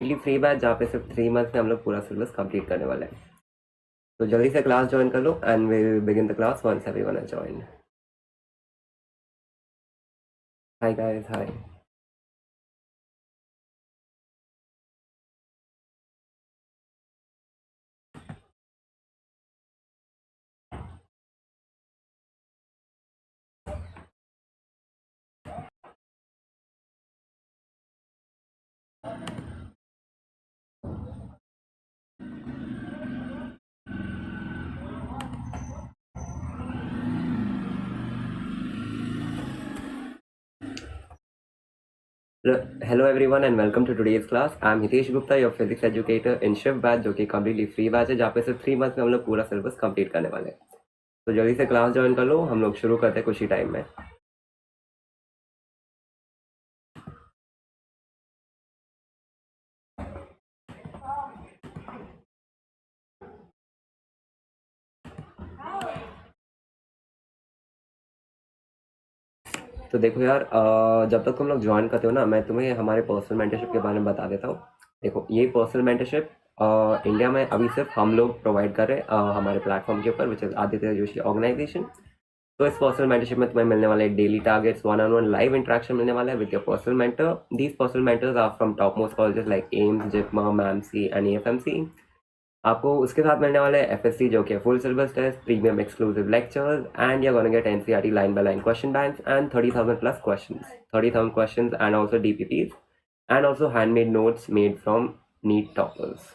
Free batch जहाँ पे सिर्फ 3 मंथ में हम लोग पूरा सिलेबस कंप्लीट करने वाले हैं। तो जल्दी से क्लास ज्वाइन कर लो and will begin the class once everyone has joined. Hi guys, hi. Hello everyone and welcome to today's class. I am Hitesh Gupta, your physics educator in Shift batch, जो कि completely free batch है जहाँ पे सिर्फ 3 month में हम लोग पूरा सिलेबस कंप्लीट करने वाले हैं। तो जल्दी से क्लास ज्वाइन कर लो, हम लोग शुरू करते हैं कुछ ही टाइम में। तो देखो यार, जब तक तुम लोग ज्वाइन करते हो ना, मैं तुम्हें हमारे पर्सनल मेंटरशिप के बारे में बता देता हूँ। देखो, ये पर्सनल मेंटरशिप इंडिया में अभी सिर्फ हम लोग प्रोवाइड कर रहे हैं हमारे प्लेटफॉर्म के ऊपर, which is Aditya Joshi organisation. तो इस पर्सनल मेंटरशिप में तुम्हें मिलने वाले daily targets, one on one live interaction मिलने वाला है with your personal mentor. These personal mentors are from top most colleges like AIIMS, JIPMER, MAMC and AFMC. आपको उसके साथ मिलने वाले एफएससी, जो कि full syllabus test, premium exclusive lectures, and you are gonna get NCERT line by line question banks and 30,000 plus questions, 30,000 questions, and also DPPs, and also handmade notes made from NEET toppers.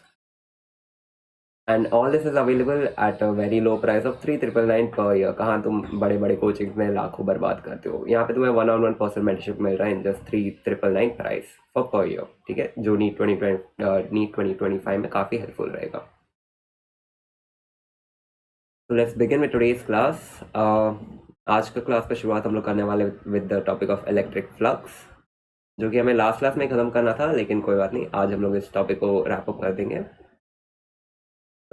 And all this is available at a very low price of 3,999 per year। कहाँ तुम बड़े बड़े coaching में लाखों बर्बाद करते हो, यहाँ पे तुम्हें one on one personal mentorship मिल रहा है in just 3,999 price for per year. ठीक है, जो नीट 2025 में काफ़ी हेल्पफुल रहेगा। तो let's begin with today's class. आज का क्लास का शुरुआत हम लोग करने वाले with the topic of electric flux, जो कि हमें लास्ट क्लास में ख़त्म करना था, लेकिन कोई बात नहीं, आज हम लोग इस टॉपिक को रैप अप कर देंगे।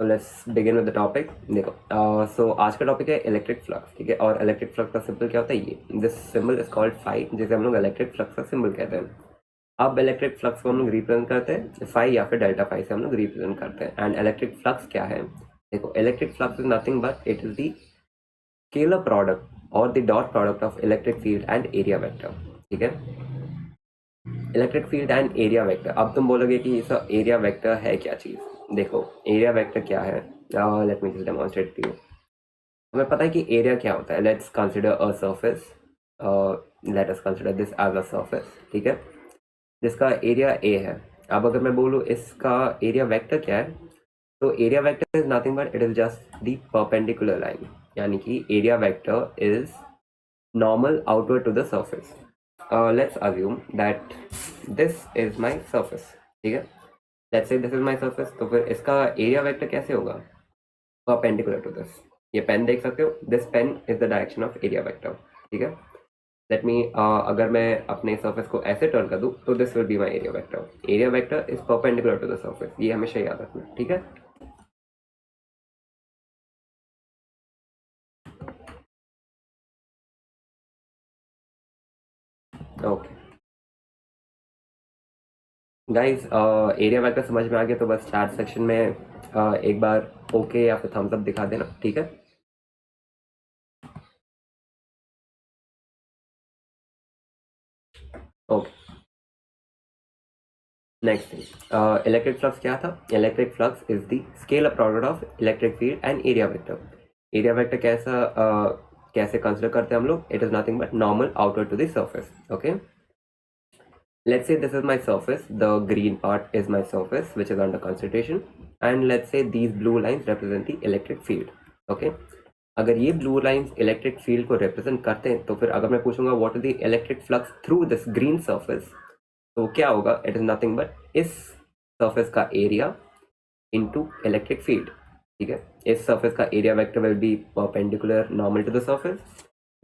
तो let's begin with the topic. देखो, सो आज का टॉपिक है इलेक्ट्रिक फ्लक्स। ठीक है, और इलेक्ट्रिक फ्लक्स का सिंबल क्या होता है? ये this symbol is called phi, जिसे हम लोग इलेक्ट्रिक फ्लक्स का सिंबल कहते हैं। अब इलेक्ट्रिक फ्लक्स को हम लोग रिप्रेजेंट करते हैं फाई या फिर डेल्टा फाई से हम लोग रिप्रेजेंट करते हैं। एंड इलेक्ट्रिक फ्लक्स क्या है? देखो, electric flux is nothing but it is the scalar product और the dot product of electric field and area vector. ठीक है, electric field and area vector. अब तुम बोलोगे कि सर एरिया वेक्टर है क्या चीज़? देखो, एरिया वेक्टर क्या है, let me just demonstrate to you. हमें पता है कि एरिया क्या होता है। Let's consider a surface, let us consider this as a surface. ठीक है, जिसका एरिया ए है। अब अगर मैं बोलूँ इसका एरिया वेक्टर क्या है, तो area vector is nothing but it is just the perpendicular line, यानी कि area vector is normal outward to the surface. Let's assume that this is my surface. ठीक है, लेट्स से दिस इज माई सरफेस, तो फिर इसका area vector कैसे होगा? Perpendicular to this. ये पेन देख सकते हो, this pen is the direction of area vector. ठीक है, लेट मी, अगर मैं अपने सरफेस को ऐसे टर्न कर दूँ तो this will be my area vector. Area vector is perpendicular to the surface, ये हमेशा याद रखना। ठीक है, ओके गाइज, एरिया वेक्टर समझ में आ गया तो बस चैट सेक्शन में एक बार ओके या फिर थम्स अप दिखा देना। ठीक है, okay. Next thing, electric flux क्या था? Electric flux is the scalar product of electric field and area vector. Area vector कैसा कैसे कंसिडर करते हैं हम लोग? It is nothing but normal outward to the surface. Okay, let's say this is my surface, the green part is my surface which is under concentration, and let's say these blue lines represent the electric field. Okay, अगर ये blue lines electric field को represent करते हैं, तो फिर अगर मैं पूछूंगा what is the electric flux through this green surface, तो क्या होगा? इट इज नथिंग बट इस सरफेस का एरिया इनटू इलेक्ट्रिक फील्ड। ठीक है, इस सरफेस का area vector will be perpendicular normal to the surface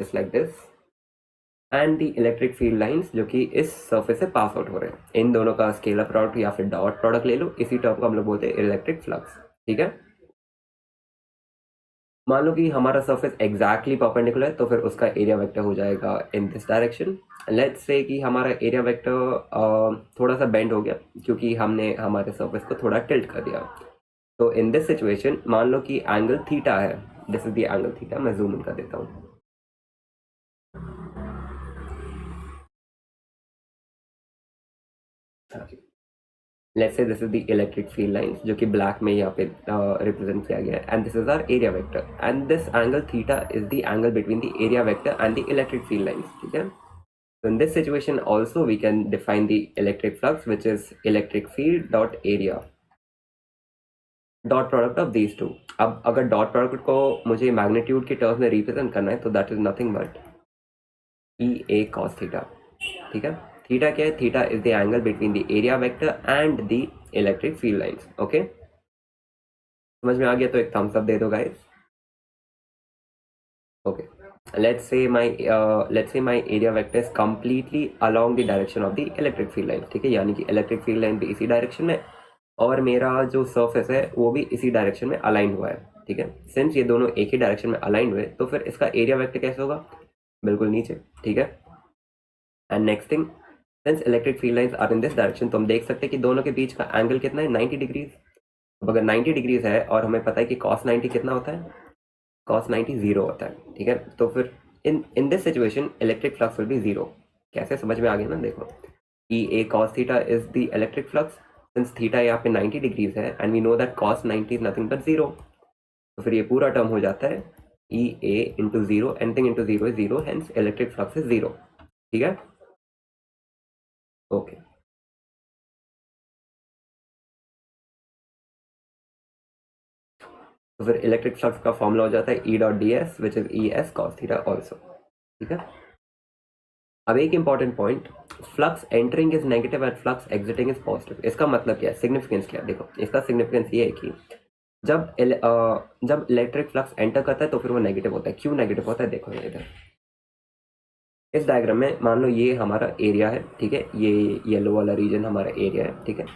just like this, and the electric field lines जो कि इस सरफेस से पास आउट हो रहे हैं, इन दोनों का स्केलर प्रोडक्ट या फिर डॉट प्रोडक्ट ले लो, इसी टर्म को हम लोग बोलते हैं इलेक्ट्रिक फ्लक्स। ठीक है, मान लो कि हमारा सरफेस एग्जैक्टली परपेंडिकुलर है, तो फिर उसका एरिया वेक्टर हो जाएगा इन दिस डायरेक्शन। लेट्स से कि हमारा एरिया वेक्टर थोड़ा सा बेंड हो गया क्योंकि हमने हमारे सरफेस को थोड़ा टिल्ट कर दिया। तो इन दिस सिचुएशन मान लो कि एंगल थीटा है, this is the angle theta. मैं जूम इन कर देता हूँ। Let's say this is the electric field lines जो कि ब्लैक में यहाँ पे रिप्रेजेंट किया गया है, and this is our area vector, and this angle theta is the angle between the area vector and the electric field lines. ठीक है, so in this situation also we can define the electric flux, which is electric field dot area, dot product of these two. अब अगर dot product को मुझे magnitude के terms में represent करना है तो that is nothing but E A cos theta. ठीक है, थीटा क्या है? Theta is the angle between the area vector and the electric field lines. Okay, समझ में आ गया तो एक थम्स अप दे दो guys. Okay, let's say my area vector is completely along the direction of the electric field line। ठीक है, यानी कि इलेक्ट्रिक फील्ड लाइन भी इसी डायरेक्शन में और मेरा जो सरफेस है वो भी इसी डायरेक्शन में अलाइन हुआ है। ठीक है, सिंस ये दोनों एक ही डायरेक्शन में अलाइन हुए तो फिर इसका एरिया वेक्टर कैसे होगा? बिल्कुल नीचे। ठीक है, and next thing, since electric field lines are in this direction तो हम देख सकते हैं कि दोनों के बीच का एंगल कितना है? 90 डिग्रीज। अब अगर 90 डिग्रीज है और हमें पता है कि cos 90 कितना होता है? cos 90 जीरो होता है। ठीक है, तो फिर in this situation electric flux will be zero. कैसे? समझ में आ गया ना? देखो, E A cos theta is the electric flux, since theta यहाँ पे 90 डिग्रीज है and we know that cos 90 is nothing but zero. तो फिर ये पूरा टर्म हो जाता है E A into zero, anything into zero is zero, hence electric flux is zero. ठीक है, ओके। तो फिर इलेक्ट्रिक फ्लक्स का फॉर्मूला हो जाता है E dot D S which is E S cos theta also. ठीक है, अब एक important point, flux entering is negative and flux exiting is positive. इसका मतलब क्या है? सिग्निफिकेंस क्या है? देखो, इसका सिग्निफिकेंस ये है कि जब इलेक्ट्रिक फ्लक्स एंटर करता है तो फिर वो नेगेटिव होता है। क्यों नेगेटिव होता है? देखो इधर इस डायग्राम में मान लो ये हमारा एरिया है। ठीक है, ये येलो वाला रीजन हमारा एरिया है। ठीक है,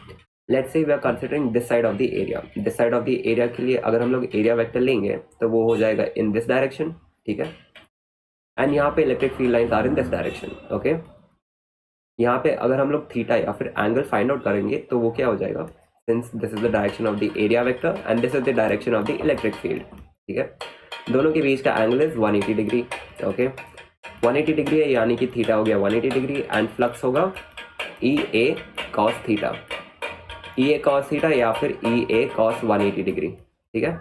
let's say we are considering this side of the area. This side of the area के लिए अगर हम लोग एरिया वेक्टर लेंगे तो वो हो जाएगा इन दिस डायरेक्शन। ठीक है, एंड यहाँ पे electric field lines are in this direction. Okay, यहाँ पे अगर हम लोग थीटा या फिर एंगल फाइंड आउट करेंगे तो वो क्या हो जाएगा? Since this is the direction of the area vector and this is the direction of the electric field. ठीक है, दोनों के बीच का angle is 180 degree. Okay, 180 degree है यानी कि थीटा हो गया 180 डिग्री एंड फ्लक्स होगा ई A cos theta, E A cos theta या फिर ई ए कॉस 180 डिग्री। ठीक है,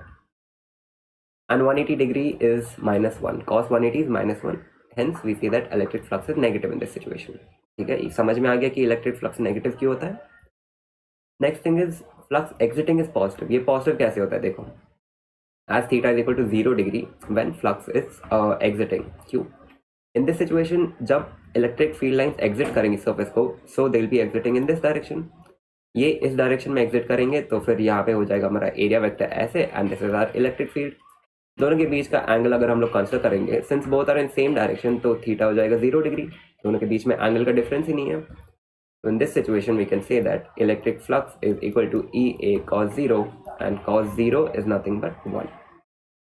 and 180 degree is -1, cos 180 is -1, hence we say that electric flux is negative in this situation। ठीक है, समझ में आ गया कि इलेक्ट्रिक फ्लक्स नेगेटिव क्यों होता है। Next thing is flux exiting is positive. ये पॉजिटिव कैसे होता है? देखो, as theta is equal to 0 degree when flux is exiting। क्यों? in this situation जब इलेक्ट्रिक फील्ड लाइंस एग्जिट करेंगी सरफेस को, so they will be exiting in this direction। ये इस डायरेक्शन में एग्जिट करेंगे तो फिर यहाँ पे हो जाएगा हमारा एरिया वेक्टर ऐसे, and this is our electric field. दोनों के बीच का एंगल अगर हम लोग कंसिडर करेंगे, since both are in same direction, तो थीटा हो जाएगा 0 डिग्री। दोनों के बीच में एंगल का डिफरेंस ही नहीं है। तो in this situation we can say that electric flux is equal to E A cos 0 and cos 0 is nothing but 1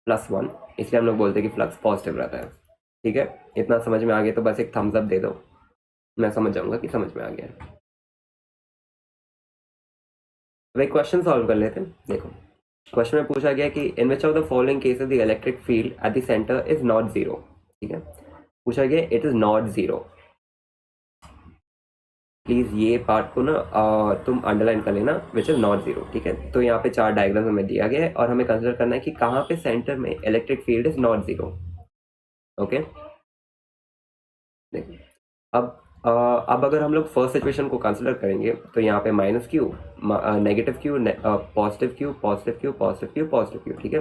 plus 1, इसलिए हम लोग बोलते हैं कि फ्लक्स पॉजिटिव रहता है। ठीक है, इतना समझ में आ गया तो बस एक थम्स अप दे दो, मैं समझ जाऊंगा कि समझ में आ गया। अब एक क्वेश्चन सॉल्व कर लेते हैं। देखो, क्वेश्चन में पूछा गया कि in which of the following cases the electric field at the centre is not zero. ठीक है, पूछा गया it is not zero. Please ये पार्ट को ना तुम अंडरलाइन कर लेना, विच इज नॉट जीरो। ठीक है, तो यहाँ पे 4 डायग्राम हमें दिया गया है और हमें कंसिडर करना है कि कहाँ पे सेंटर में electric field is not zero. Okay, देखो अब अगर हम लोग फर्स्ट सिचुएशन को कंसिडर करेंगे तो यहाँ पे minus Q, negative Q, positive Q, positive Q, positive Q, positive Q. ठीक है,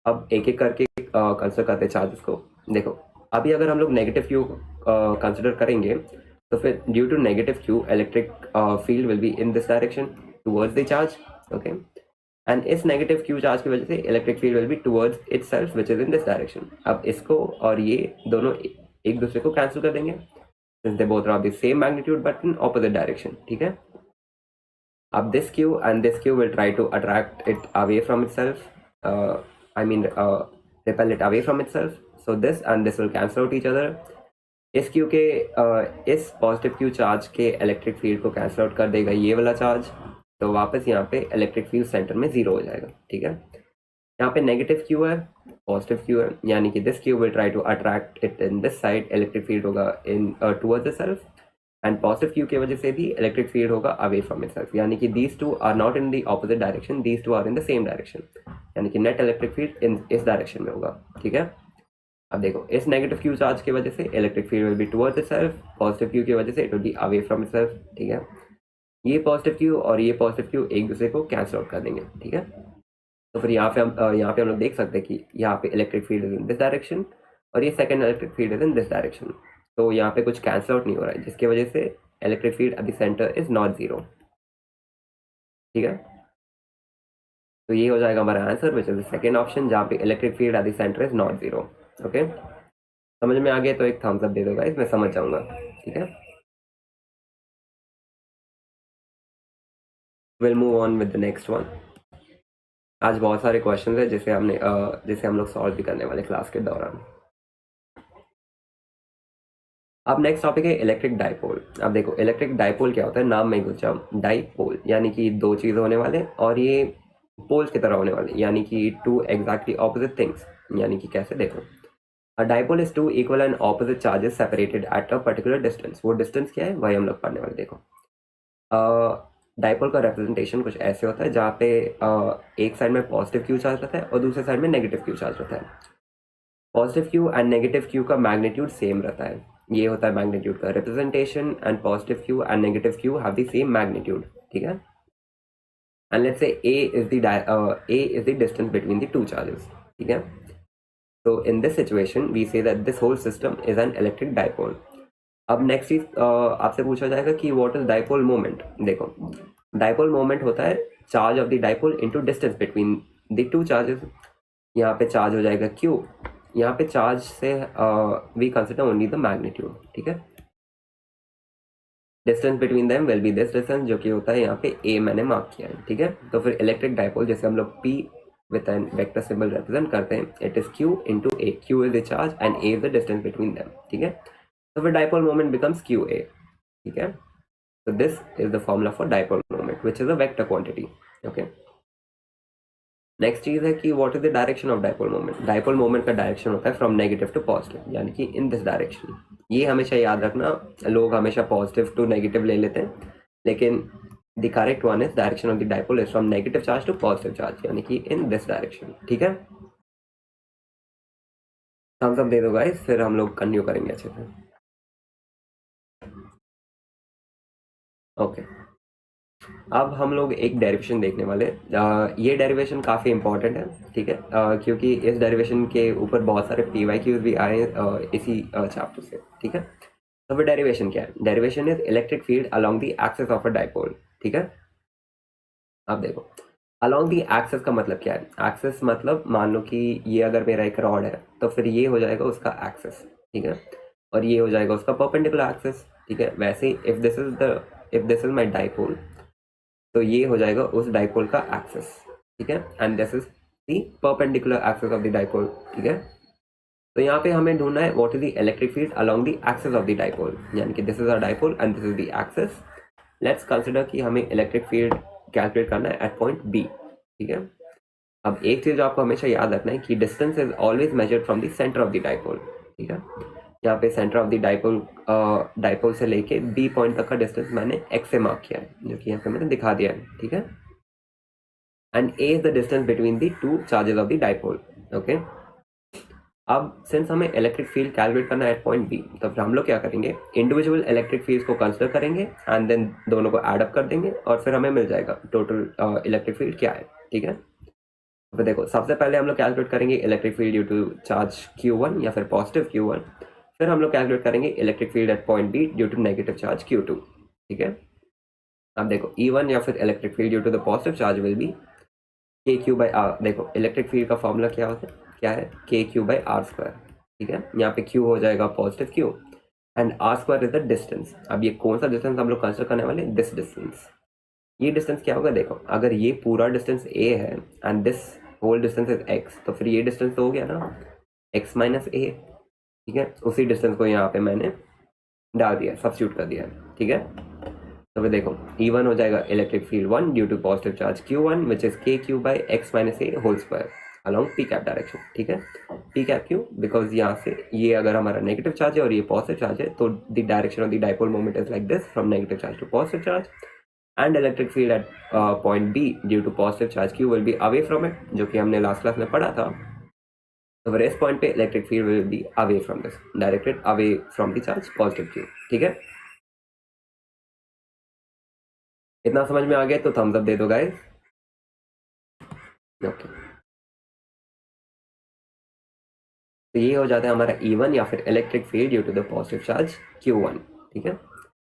अब एक एक करके कंसिडर करते हैं चार्जेस को। देखो, अभी अगर हम लोग नेगेटिव क्यू कंसिडर करेंगे तो फिर due to negative Q electric field will be in this direction towards the charge. Okay, and इस नेगेटिव क्यू चार्ज की वजह से electric field will be towards itself which is in this direction. अब इसको और ये दोनों एक दूसरे को कैंसिल कर देंगे since they both are of the same magnitude but in opposite direction। ठीक है, अब this Q and this Q will try to attract it away from itself, I mean repel it away from itself. So this and this will cancel out each other. इस Q के इस positive Q charge के electric field को cancel out कर देगा ये वाला charge, तो वापस यहाँ पे इलेक्ट्रिक फील्ड सेंटर में 0 हो जाएगा, ठीक है। यहाँ पे नेगेटिव Q है, पॉजिटिव Q है, यानी कि this Q will try to attract it in this side, electric field होगा in towards the self, and positive Q की वजह से भी इलेक्ट्रिक फील्ड होगा अवे फ्रॉम इटसेल्फ, यानी कि these two are not in the opposite direction, these two are in the same direction, यानी कि नेट इलेक्ट्रिक फील्ड इन इस डायरेक्शन में होगा, ठीक है। अब देखो इस नेगेटिव Q चार्ज की वजह से electric field will be towards itself, positive Q की वजह से it will be away from itself, ठीक है। ये पॉजिटिव Q और ये पॉजिटिव Q एक दूसरे को कैंसिल आउट कर देंगे, ठीक है। तो फिर यहाँ पे हम लोग देख सकते हैं कि यहाँ पे electric field is in this direction और ये second electric field is in this direction, तो यहाँ पे कुछ कैंसिल आउट नहीं हो रहा है, जिसकी वजह से electric field at the centre is not 0, ठीक है। तो ये हो जाएगा हमारा answer which is the second option, जहाँ पे electric field at the centre is not 0। Okay, समझ में आ गया तो एक थम्स अप दे दो गाइस, मैं समझ जाऊंगा, ठीक है। Will move on with the next one. आज बहुत सारे क्वेश्चंस है जिसे हम लोग सॉल्व भी करने वाले क्लास के दौरान। अब नेक्स्ट टॉपिक है इलेक्ट्रिक डाइपोल। अब देखो इलेक्ट्रिक डाइपोल क्या होता है, नाम में ही घुस जाओ, डाइपोल यानी कि दो चीज़ होने वाले और ये पोल्स की तरह होने वाले, यानी कि टू एग्जैक्टली ऑपोजिट थिंग्स। यानी कि कैसे, देखो a dipole is two equal and opposite charges separated at a particular distance. वो डिस्टेंस क्या है वही हम लोग पढ़ने वाले। देखो डाइपोल का रिप्रेजेंटेशन कुछ ऐसे होता है जहाँ पे एक साइड में पॉजिटिव क्यू चार्ज रहता है और दूसरे साइड में नेगेटिव क्यू चार्ज रहता है। Positive Q and negative Q का मैग्नीट्यूड सेम रहता है, ये होता है मैग्नीट्यूड का representation, and positive Q and negative Q have the same magnitude, ठीक है। And let's say A is the distance between the two charges, ठीक है। So in this situation we say that this whole system is an electric dipole. अब next चीज आपसे पूछा जाएगा कि व्हाट इज डाइपोल मोमेंट। देखो डाइपोल मोमेंट होता है charge of the dipole into distance between the two charges. यहाँ पे चार्ज हो जाएगा Q, यहाँ पे चार्ज से we consider only the magnitude, ठीक है। Distance between them will be this distance, जो कि होता है यहाँ पे A मैंने मार्क किया है, ठीक है। तो फिर इलेक्ट्रिक डाइपोल जैसे हम लोग P with an vector symbol represent करते हैं, it is Q into A। Q is the charge and A is the distance between them, ठीक है। तो फिर डाइपोल मोमेंट बिकम्स QA, ठीक है। So this is the formula for dipole moment, which is a vector quantity. Okay. Next चीज है कि what is the direction of dipole moment. Dipole moment का डायरेक्शन होता है फ्रॉम नेगेटिव टू पॉजिटिव, यानी कि इन दिस डायरेक्शन। ये हमेशा याद रखना, लोग हमेशा पॉजिटिव टू नेगेटिव ले लेते हैं, लेकिन the correct one is direction of the dipole is from negative charge to positive charge, यानी कि इन दिस डायरेक्शन, ठीक है। थम्स अप दे दो गाइस, फिर हम लोग कंटिन्यू करेंगे अच्छे से। ओके, अब हम लोग एक डेरिवेशन देखने वाले। ये डेरिवेशन काफ़ी इंपॉर्टेंट है, ठीक है, क्योंकि इस डेरिवेशन के ऊपर बहुत सारे PYQs भी आए इसी चैप्टर से, ठीक है। तो फिर डेरिवेशन क्या है? Derivation is electric field along the axis of a dipole, ठीक है। अब देखो अलोंग द एक्सिस का मतलब क्या है? एक्सिस मतलब मान लो कि ये अगर मेरा एक रॉड है तो फिर ये हो जाएगा उसका एक्सिस, ठीक है, और ये हो जाएगा उसका परपेंडिकुलर एक्सिस, ठीक है। वैसे ही if this is my dipole, तो ये हो जाएगा उस डाइपोल का एक्सिस, ठीक है, and this is the perpendicular axis of the dipole, ठीक है। तो यहाँ पे हमें ढूंढना है what is the electric field along the axis of the dipole, यानी कि this is a dipole and this is the axis. Let's consider कि हमें इलेक्ट्रिक फील्ड कैलकुलेट करना है एट पॉइंट B, ठीक है। अब एक चीज आपको हमेशा याद रखना है कि distance is always measured from the centre of the dipole, ठीक है। यहाँ पे सेंटर ऑफ द डाइपोल से लेके B पॉइंट तक का डिस्टेंस मैंने X से मार्क किया है, जो कि यहाँ पे मैंने दिखा दिया है, ठीक है। And A is the distance between the two charges of the dipole, okay. अब सिंस हमें इलेक्ट्रिक फील्ड कैलकुलेट करना है एट पॉइंट B, तो फिर हम लोग क्या करेंगे, इंडिविजुअल इलेक्ट्रिक फील्ड्स को कंसिडर करेंगे एंड देन दोनों को एड अप कर देंगे और फिर हमें मिल जाएगा टोटल इलेक्ट्रिक फील्ड क्या है, ठीक है। तो देखो सबसे पहले हम लोग कैलकुलेट करेंगे electric field due to charge Q1 या फिर पॉजिटिव Q1, फिर हम लोग कैलकुलेट करेंगे electric field at point B due to negative charge Q2, ठीक है। अब देखो E1 या फिर electric field due to the positive charge will be KQ/R। देखो इलेक्ट्रिक फील्ड का फॉर्मूला क्या होता है, क्या है, KQ/R², ठीक है। यहाँ पे Q हो जाएगा positive Q and R² is the distance. अब ये कौन सा डिस्टेंस हम लोग कंसिडर करने वाले, दिस डिस्टेंस। ये डिस्टेंस क्या होगा, देखो अगर ये पूरा डिस्टेंस A है and this whole distance is x, तो फिर ये डिस्टेंस तो हो गया ना x माइनस ए, ठीक है। उसी डिस्टेंस को यहाँ पे मैंने डाल दिया, सब्स्टिट्यूट कर दिया, ठीक है। तो फिर देखो E1 हो जाएगा electric field 1 due to positive charge Q1 which is KQ by x minus a whole square along p cap direction, ठीक है। पी कैप क्यों? बिकॉज यहाँ से ये अगर हमारा नेगेटिव चार्ज है और ये पॉजिटिव चार्ज है, तो the direction of the dipole moment is like this, from negative charge to positive charge, and electric field at point B due to positive charge Q will be away from it, जो कि हमने last class में पढ़ा था। तो फिर इस point पे electric field will be away from this, directed away from the charge positive Q, ठीक है। इतना समझ में आ गया तो थम्स अप दे दो गाइस। ओके, तो ये हो जाता है हमारा E1 या फिर electric field due to the positive charge Q1, ठीक है।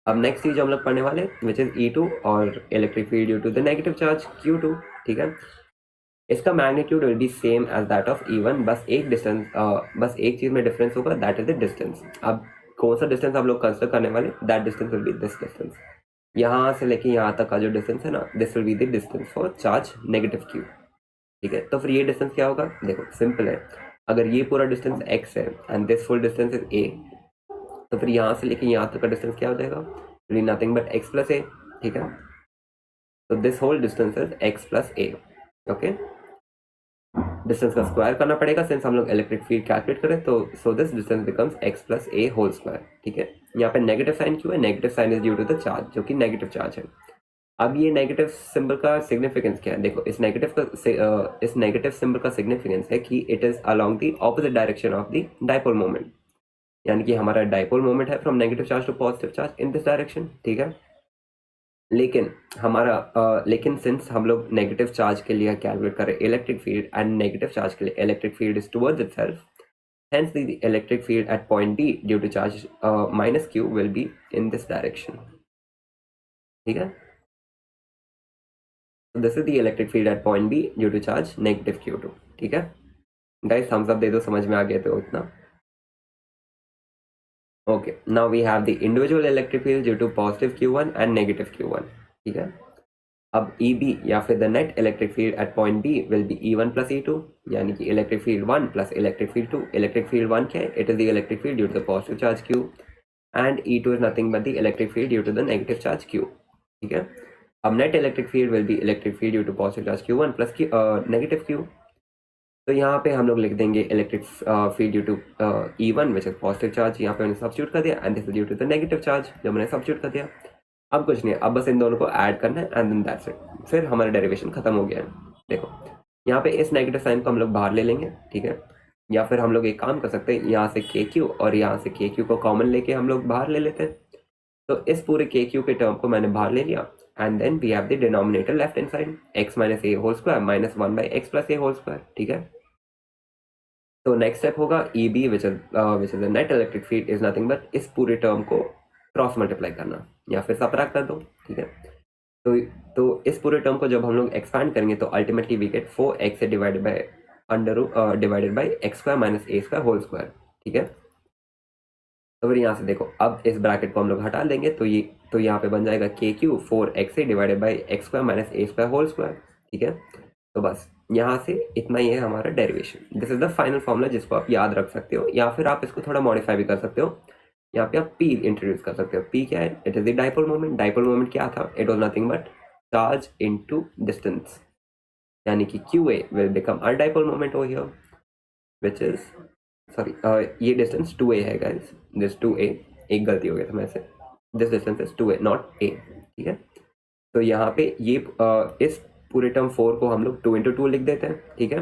अब नेक्स्ट चीज हम लोग पढ़ने वाले विच इज E2 और electric field due to the negative charge Q2, ठीक है। इसका magnitude will be same as that of E1, बस एक डिस्टेंस, बस एक चीज में डिफरेंस होगा, दैट इज द डिस्टेंस। अब कौन सा डिस्टेंस हम लोग कंसिडर करने वाले, that distance will be this distance. यहाँ से लेके यहाँ तक का जो डिस्टेंस है ना, this will be the distance for charge negative Q, ठीक है। तो फिर ये डिस्टेंस क्या होगा, देखो सिंपल है, अगर ये पूरा डिस्टेंस x है and this full distance is a, तो फिर यहाँ से लेके यहाँ तक का डिस्टेंस क्या हो जाएगा, nothing but x plus a, ठीक है। तो this whole distance is x plus a, okay. Distance का स्क्वायर करना पड़ेगा सिंस हम लोग इलेक्ट्रिक फील्ड कैलकुलेट करें, तो so this distance becomes x plus a whole square, ठीक है। यहाँ पे नेगेटिव साइन क्यों है, negative sign is due to the charge, जो कि नेगेटिव चार्ज है। अब ये नेगेटिव सिंबल का सिग्निफिकेंस क्या है, देखो इस नेगेटिव सिंबल का सिग्निफिकेंस है कि it is along the opposite direction of the dipole moment, यानी कि हमारा डाइपोल मोमेंट है from negative charge to positive charge in this direction, ठीक है। लेकिन सिंस हम लोग नेगेटिव चार्ज के लिए कैलकुलेट करें electric field and negative charge के लिए electric field is towards itself, hence the electric field at point D due to charge minus Q will be in this direction, ठीक है। So this is the electric field at point B due to charge negative Q2, ठीक है। Guys Thums up दे दो, समझ में आ गया तो इतना। Okay, now we have the individual electric field due to positive Q1 and negative Q1, ठीक है। अब EB या फिर the net electric field at point B will be E1 plus E2, यानी कि electric field 1 plus electric field 2। Electric field 1 क्या है, it is the electric field due to the positive charge Q, and E2 is nothing but the electric field due to the negative charge Q, ठीक है। अब net electric field will be electric field due to positive charge Q1 plus negative Q। तो यहाँ पे हम लोग लिख देंगे electric field due to E1 which is positive charge, यहाँ पे मैंने सब्स्टिट्यूट कर दिया, and this is due to the negative charge, जो मैंने सब्स्टिट्यूट कर दिया। अब कुछ नहीं है, अब बस इन दोनों को ऐड करना है एंड देन दैट्स इट, फिर हमारा डेरिवेशन खत्म हो गया है। देखो यहाँ पे इस नेगेटिव साइन को हम लोग बाहर ले लेंगे, ठीक है। या फिर हम लोग एक काम कर सकते हैं, यहाँ से KQ और यहाँ से KQ को कॉमन लेके हम लोग बाहर ले लेते हैं। तो इस पूरे KQ के टर्म को मैंने बाहर ले लिया, and then we have the denominator left hand side, x minus a whole square minus 1 by x plus a whole square, ठीक है। तो नेक्स्ट स्टेप होगा EB which is the net electric field is nothing but इस पूरे term को cross multiply करना या फिर सबट्रैक्ट कर दो, ठीक है। तो इस पूरे टर्म को जब हम लोग एक्सपैंड करेंगे तो ultimately we get 4x divided by x square minus a square whole square, ठीक है। तो फिर यहाँ से देखो, अब इस ब्रैकेट को हम लोग हटा देंगे, तो यहाँ पे बन जाएगा KQ 4x divided by x square minus a square whole square, ठीक है। तो बस यहाँ से इतना ही है हमारा derivation. This is the final formula जिसको आप याद रख सकते हो, या फिर आप इसको थोड़ा मॉडिफाई भी कर सकते हो। यहाँ पे आप P इंट्रोड्यूस कर सकते हो। P क्या है, it is the dipole moment. Dipole moment क्या था, it was nothing but charge into distance, यानी कि QA will become a dipole moment over here which is sorry ये डिस्टेंस 2A है गाइस, दिस 2A, एक गलती हो गया था मेरे से, this distance is 2A not A, ठीक है। तो यहाँ पे ये इस पूरे टर्म 4 को हम लोग 2 into 2 लिख देते हैं, ठीक है।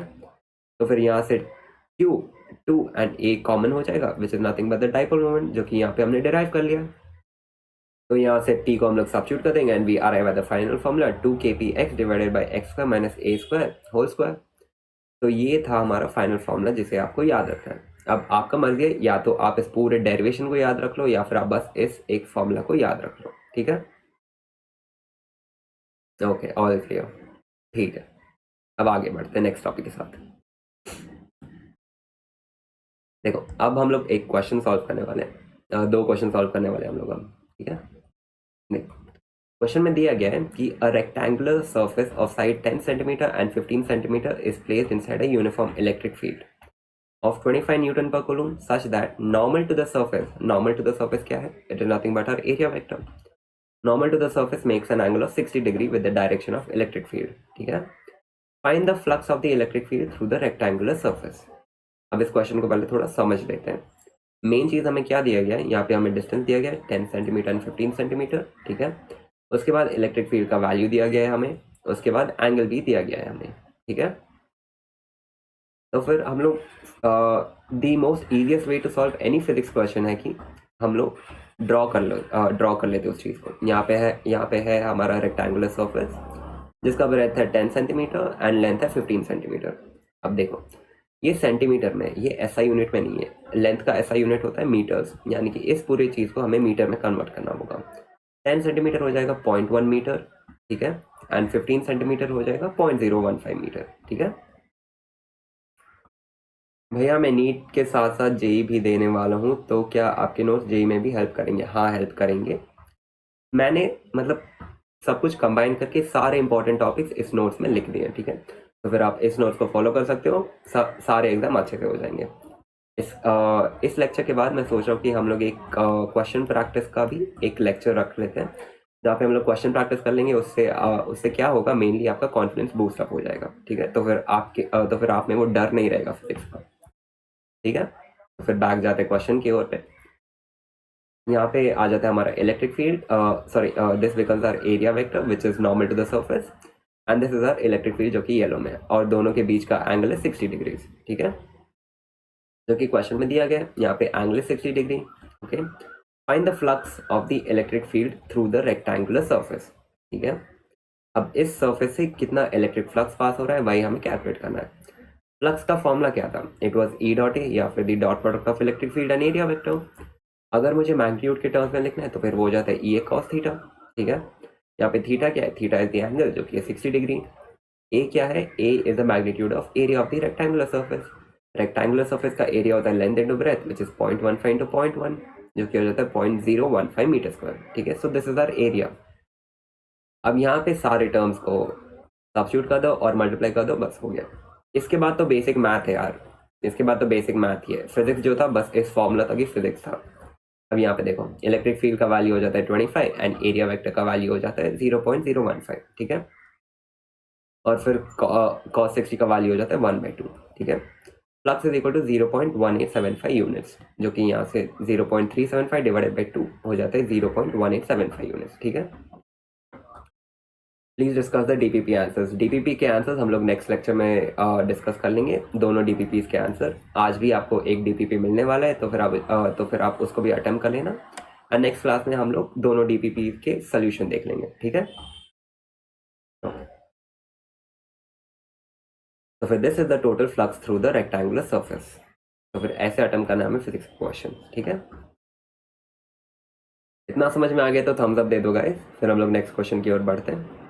तो फिर यहाँ से Q 2 एंड A कॉमन हो जाएगा which is nothing but the dipole moment, जो कि यहाँ पे हमने डिराइव कर लिया। तो यहाँ से T को हम लोग सब्स्टिट्यूट कर देंगे and we arrive at the final formula 2kpx divided by x square minus a square whole square. तो ये था हमारा फाइनल फॉर्मूला जिसे आपको याद रखना है। अब आपका मर्जी है, या तो आप इस पूरे डेरिवेशन को याद रख लो या फिर आप बस इस एक फॉर्मूला को याद रख लो, ठीक है। ओके, ऑल क्लियर, ठीक है। अब आगे बढ़ते हैं नेक्स्ट टॉपिक के साथ। देखो अब हम लोग एक क्वेश्चन सॉल्व करने वाले हैं, 2 क्वेश्चन सॉल्व करने वाले हैं हम लोग अब, ठीक है। देखो क्वेश्चन में दिया गया है कि a rectangular surface of side 10 centimetre and 15 centimetre is placed inside a uniform electric field of 25 Newton per coulomb such that normal to the surface क्या है? It is nothing but our area vector. Normal to the surface makes an angle of 60 degree with the direction of electric field. ठीक है? Find the flux of the electric field through the rectangular surface. अब इस question को पहले थोड़ा समझ लेते हैं. मेन चीज हमें क्या दिया गया है? यहाँ पे हमें डिस्टेंस दिया गया है 10 सेंटीमीटर एंड 15 सेंटीमीटर. ठीक है? उसके बाद इलेक्ट्रिक फील्ड का वैल्यू दिया गया है हमें. उसके बाद एंगल भी दिया गया है हमें. ठीक है? तो फिर हम लोग the most easiest way to solve any physics question है कि हम लोग ड्रॉ कर लेते उस चीज़ को. यहाँ पे है हमारा रेक्टेंगुलर सरफेस जिसका ब्रेथ है 10 सेंटीमीटर एंड लेंथ है 15 सेंटीमीटर. अब देखो ये सेंटीमीटर में, ये एसआई यूनिट में नहीं है. लेंथ का एसआई यूनिट होता है मीटर्स, यानी कि इस पूरी चीज़ को हमें मीटर में कन्वर्ट करना होगा. 10 सेंटीमीटर हो जाएगा 0.1 मीटर. ठीक है? एंड 15 सेंटीमीटर हो जाएगा 0.015 मीटर. ठीक है भैया, मैं नीट के साथ साथ जेई भी देने वाला हूँ, तो क्या आपके नोट्स जेई में भी हेल्प करेंगे? हाँ, हेल्प करेंगे. मैंने मतलब सब कुछ कंबाइन करके सारे इंपॉर्टेंट टॉपिक्स इस नोट्स में लिख दिए. ठीक है? तो फिर आप इस नोट्स को फॉलो कर सकते हो. सारे एग्जाम अच्छे से हो जाएंगे. इस लेक्चर के बाद मैं सोच रहा हूँ कि हम लोग एक क्वेश्चन प्रैक्टिस का भी एक लेक्चर रख लेते हैं जहाँ पे हम लोग क्वेश्चन प्रैक्टिस कर लेंगे. उससे क्या होगा, मेनली आपका कॉन्फिडेंस बूस्ट अप हो जाएगा. ठीक है? तो फिर आप में वो डर नहीं रहेगा फिजिक्स का. ठीक है? तो फिर बैक जाते हैं क्वेश्चन की ओर पे. यहाँ पे आ जाता है हमारा electric field. This becomes our area vector which is normal to the surface and this is our electric field जो कि येलो में है, और दोनों के बीच का एंगल है 60 डिग्रीज. ठीक है? जो कि क्वेश्चन में दिया गया है. यहाँ पे एंगल है 60 degree. Okay, find the flux of the electric field through the rectangular surface. ठीक है? अब इस सरफेस से कितना इलेक्ट्रिक फ्लक्स पास हो रहा है वही हमें कैलकुलेट करना है. फ्लक्स का फॉर्मूला क्या था? It was E dot A या फिर the dot product of electric field and area vector. अगर मुझे मैग्नीट्यूड के टर्म्स में लिखना है तो फिर वो हो जाता है ई ए कॉस थीटा. ठीक है? यहाँ पे थीटा क्या है? थीटा इज द एंगल जो कि है 60 डिग्री. ए क्या है? A is the magnitude of area of the rectangular surface. Rectangular surface का एरिया होता है length into breadth which is 0.15 into 0.1 जो कि हो जाता है 0.015 मीटर स्क्वायर. ठीक है? So this is our area. अब यहाँ पे सारे टर्म्स को सब्स्टिट्यूट कर दो और मल्टीप्लाई कर दो, बस हो गया. इसके बाद तो बेसिक मैथ है यार. इसके बाद तो बेसिक मैथ ही है. फिजिक्स जो था बस इस फॉर्मूला तक ही फिजिक्स था. अब यहाँ पे देखो इलेक्ट्रिक फील्ड का वैल्यू हो जाता है 25 एंड एरिया वेक्टर का वैल्यू हो जाता है 0.015. ठीक है? और फिर cos 60 का वैल्यू हो जाता है 1/2. ठीक है? Flux is equal to 0.1875 units जो कि यहाँ से 0.375 डिवाइडेड बाई 2 हो जाता है 0.1875 यूनिट्स. ठीक है? Please discuss the DPP answers. DPP के आंसर्स हम लोग नेक्स्ट लेक्चर में डिस्कस कर लेंगे. दोनों डीपीपी के आंसर. आज भी आपको एक डीपीपी मिलने वाला है, तो फिर आप उसको भी अटेम्प्ट कर लेना. और नेक्स्ट क्लास में हम लोग दोनों डीपीपी के सोल्यूशन देख लेंगे. ठीक है? तो फिर this is the total flux through the rectangular surface. तो फिर ऐसे अटेम्प्ट करना है हमें फिजिक्स क्वेश्चन. ठीक है? इतना समझ में आ गया तो थम्स अप दे दो गाइस. फिर हम लोग नेक्स्ट क्वेश्चन की ओर बढ़ते हैं.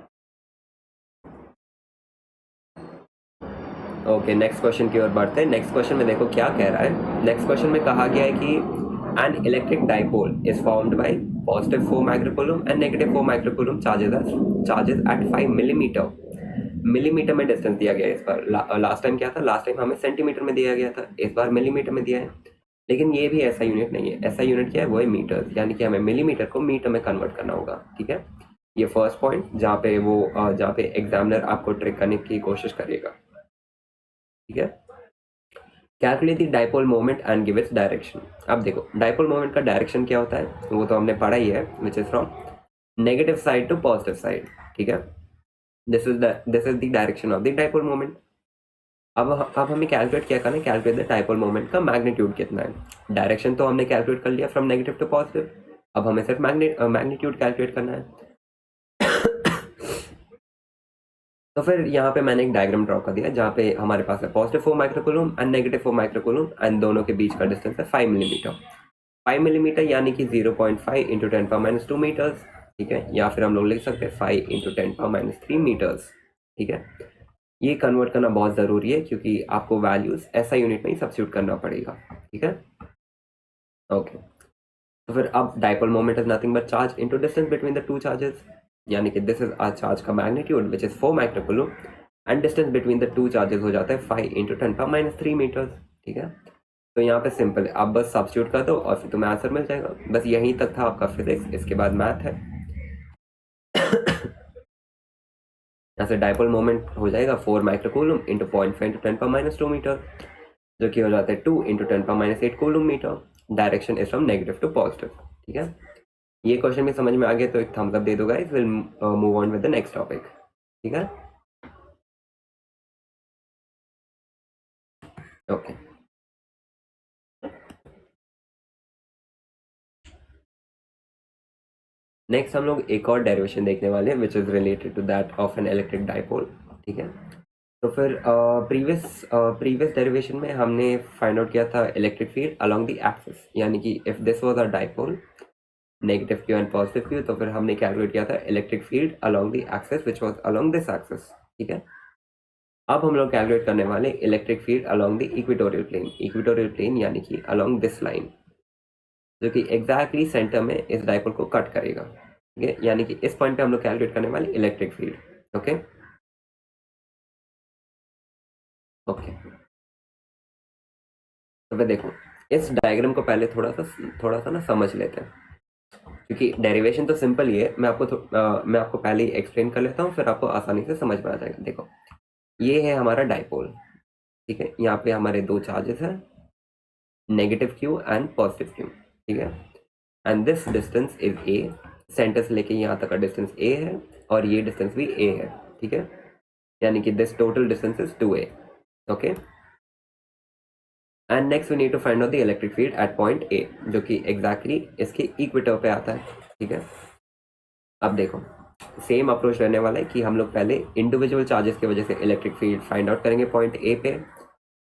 ओके, नेक्स्ट क्वेश्चन की ओर बढ़ते हैं. नेक्स्ट क्वेश्चन में देखो क्या कह रहा है. नेक्स्ट क्वेश्चन में कहा गया है कि an electric dipole is formed by positive 4 microcoulomb and negative 4 microcoulomb charges at 5 millimetre. Millimetre में डिस्टेंस दिया गया है इस बार. लास्ट टाइम क्या था? लास्ट टाइम हमें सेंटीमीटर में दिया गया था. इस बार मिलीमीटर में दिया है. लेकिन ये भी ऐसा यूनिट नहीं है. ऐसा यूनिट क्या है? वो है मीटर. यानी कि हमें मिलीमीटर को मीटर में कन्वर्ट करना होगा. ठीक है? ये फर्स्ट पॉइंट जहाँ पे एग्जामिनर आपको ट्रिक करने की कोशिश करेगा. ठीक है? Calculate the dipole moment and give its direction. अब देखो डाइपोल मोमेंट का डायरेक्शन क्या होता है वो तो हमने पढ़ा ही है, which is from negative side to positive side. ठीक है? This is the direction of the dipole moment. अब हमें कैलकुलेट क्या करना है? कैलकुलेट द डाइपोल मोमेंट का मैग्नीट्यूड कितना है. डायरेक्शन तो हमने कैलकुलेट कर लिया फ्रॉम नेगेटिव टू पॉजिटिव. अब हमें सिर्फ मैग्नीट्यूड कैलकुलेट करना है. तो फिर यहाँ पे मैंने एक डायग्राम ड्रॉ कर दिया जहाँ पे हमारे पास है positive 4 microcoulomb and negative 4 microcoulomb and दोनों के बीच का डिस्टेंस है 5 मिलीमीटर. 5 मिलीमीटर यानी कि 0.5 इंटू 10⁻² मीटर्स. ठीक है? या फिर हम लोग लिख सकते हैं 5 इंटू 10⁻³ मीटर्स. ठीक है? ये कन्वर्ट करना बहुत ज़रूरी है क्योंकि आपको वैल्यूज ऐसा यूनिट में ही सब्स्टिट्यूट करना पड़ेगा. ठीक है? ओके. तो फिर अब dipole moment is nothing but charge into distance between the two charges. यानी कि दिस इज अ चार्ज का magnitude which is 4 microcoulomb and distance between the two charges हो जाता है 5 इंटू 10⁻³ मीटर्स। ठीक है, तो यहाँ पे सिंपल है, आप बस सब्स्टिट्यूट कर दो और फिर तुम्हें आंसर मिल जाएगा। बस यहीं तक था आपका फिजिक्स, इसके बाद मैथ है। यहाँ से डाइपोल मोमेंट हो जाएगा 4 माइक्रोकूलम इंटू 0.5 इंटू 10⁻² मीटर, जो कि हो जाता है 2 into 10⁻8 coulomb metre. Direction is from negative to positive. ठीक है, ये क्वेश्चन भी समझ में आ गया तो एक थम्स अप दे दो guys. Will move on with the next topic. ठीक है, ओके। नेक्स्ट हम लोग एक और डेरिवेशन देखने वाले हैं which is related to that of an electric dipole. ठीक है, तो फिर प्रीवियस डेरिवेशन में हमने फाइंड आउट किया था electric field along the axis, यानी कि if this was a dipole negative Q and positive q, तो फिर हमने कैलकुलेट किया था electric field along the axis which was along this axis. ठीक है, अब हम लोग कैलकुलेट करने वाले electric field along the equatorial plane. Equatorial plane यानी कि अलोंग दिस लाइन, जो कि एग्जैक्टली सेंटर में इस डाइपोल को कट करेगा। ठीक है, यानी कि इस पॉइंट पे हम लोग कैलकुलेट करने वाले इलेक्ट्रिक फील्ड। ओके ओके, तो फिर देखो इस डायग्राम को पहले थोड़ा सा ना समझ लेते हैं, क्योंकि डेरिवेशन तो सिंपल ही है। मैं आपको पहले ही एक्सप्लेन कर लेता हूँ, फिर आपको आसानी से समझ में आ जाएगा। देखो ये है हमारा डाइपोल। ठीक है, यहाँ पे हमारे दो चार्जेस हैं, negative Q and positive Q. ठीक है, and this distance is a, centre से लेके यहाँ तक का डिस्टेंस ए है और ये डिस्टेंस भी ए है। ठीक है, यानी कि this total distance is 2a। Okay, and next we need to find out the electric field at point A, जो कि एग्जैक्टली इसके इक्वेटर पे आता है। ठीक है, अब देखो सेम अप्रोच रहने वाला है कि हम लोग पहले इंडिविजुअल चार्जेस की वजह से इलेक्ट्रिक फील्ड फाइंड आउट करेंगे पॉइंट ए पे,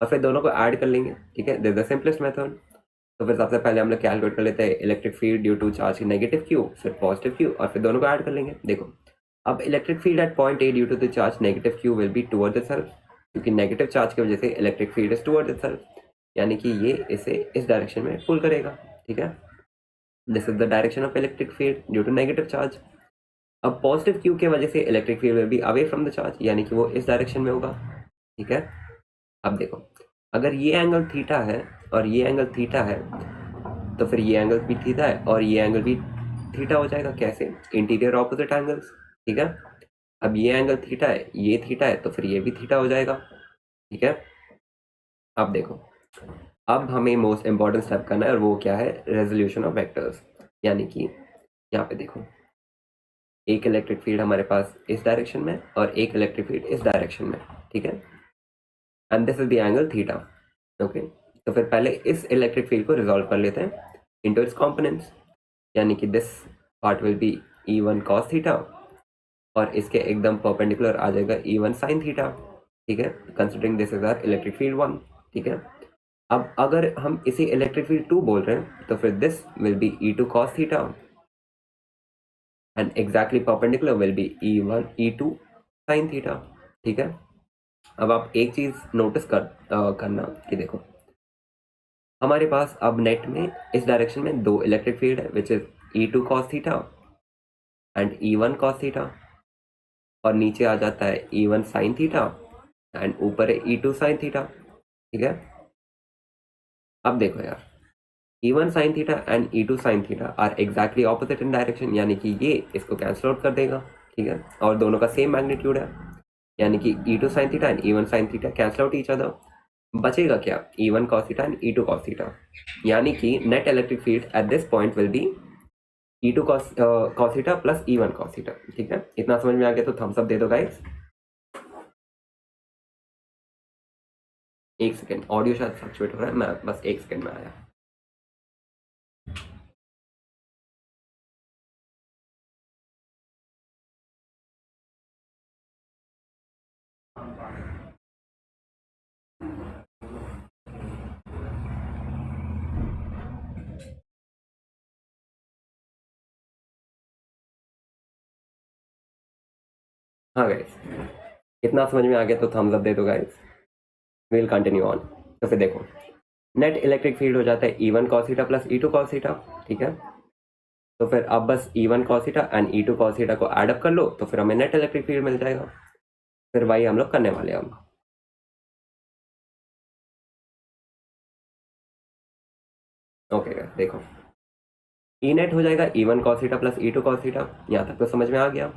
और फिर दोनों को ऐड कर लेंगे। ठीक है, दिस द सिंपलेस्ट मेथड। तो फिर सबसे पहले हम लोग कैलकुलेट कर लेते हैं electric field due to charge negative q, फिर पॉजिटिव क्यू, और फिर दोनों को ऐड कर लेंगे। देखो अब electric field at point A due to the charge negative q will be toward itself, क्योंकि नेगेटिव चार्ज की वजह से electric field is toward itself, यानी कि ये इसे इस डायरेक्शन में पुल करेगा। ठीक है, this is the direction of electric field due to negative charge. अब पॉजिटिव क्यू की वजह से electric field will be away from the charge, यानी कि वो इस डायरेक्शन में होगा। ठीक है, अब देखो अगर ये एंगल थीटा है और ये एंगल थीटा है, तो फिर ये एंगल भी थीटा है और ये एंगल भी थीटा हो जाएगा। कैसे? Interior opposite angles. ठीक है, अब ये एंगल थीटा है, ये थीटा है, तो फिर ये भी थीटा हो जाएगा। ठीक है, अब देखो अब हमें मोस्ट इंपॉर्टेंट स्टेप करना है और वो क्या है? Resolution of vectors. यानी कि यहाँ पे देखो एक इलेक्ट्रिक फील्ड हमारे पास इस डायरेक्शन में और एक इलेक्ट्रिक फील्ड इस डायरेक्शन में। ठीक है, and this is the angle theta. Okay, तो फिर पहले इस इलेक्ट्रिक फील्ड को रिजॉल्व कर लेते हैं इनटू इट्स कंपोनेंट्स, यानी कि this part will be E1 cos theta और इसके एकदम परपेंडिकुलर आ जाएगा E1 sin थीटा। ठीक है, considering this is our electric field 1। ठीक है, अब अगर हम इसे इलेक्ट्रिक फील्ड 2 बोल रहे हैं तो फिर this will B E2 cos theta and exactly perpendicular will be E2 sin theta. ठीक है, अब आप एक चीज नोटिस करना कि देखो हमारे पास अब नेट में इस डायरेक्शन में दो इलेक्ट्रिक फील्ड है which is E2 cos theta and E1 cos theta, और नीचे आ जाता है E1 sin थीटा एंड ऊपर है E2 sin थीटा। ठीक है, अब देखो यार E1 sin theta and E2 sin theta are exactly opposite in direction, यानी कि ये इसको कैंसिल आउट कर देगा। ठीक है, और दोनों का सेम मैग्नीट्यूड है, यानी कि E2 sin theta and E1 sin theta cancel out each other. बचेगा क्या? E1 cos theta and E2 cos theta, यानी कि net electric field at this point will be E2 cos theta plus E1 cos theta. ठीक है, इतना समझ में आ गया तो थम्स अप दे दो गाइस। एक सेकेंड, ऑडियो शायद फ्लक्चुएट हो रहा है, मैं बस एक सेकेंड में आया। हाँ गाइस, इतना समझ में आ गया तो थम्स अप दे दो गाइस। Will continue on. तो फिर देखो नेट इलेक्ट्रिक फील्ड हो जाता है E1 cos theta plus E2 cos theta. ठीक है, तो फिर अब बस E1 cos theta and E2 cos theta को एड अप कर लो तो फिर हमें नेट इलेक्ट्रिक फील्ड मिल जाएगा। फिर वही हम लोग करने वाले हैं अब। ओके देखो, ई नेट हो जाएगा E1 cos theta plus E2 cos theta. यहाँ तक तो समझ में आ गया।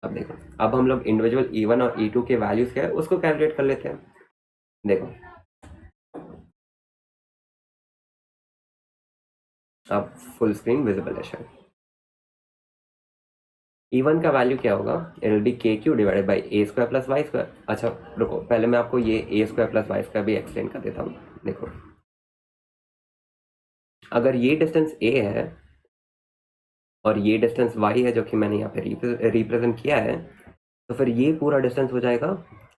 अब देखो, अब हम लोग इंडिविजुअल E1 और E2 के वैल्यूज क्या है उसको कैलकुलेट कर लेते हैं। देखो, अब फुल स्क्रीन विजिबल है शायद। E1 का वैल्यू क्या होगा, it will be k q divided by a square plus y square. अच्छा रुको, पहले मैं आपको ये a square plus y square भी एक्सप्लेन कर देता हूँ। देखो, अगर ये डिस्टेंस ए है और ये डिस्टेंस y है जो कि मैंने यहाँ पे रिप्रेजेंट किया है, तो फिर ये पूरा डिस्टेंस हो जाएगा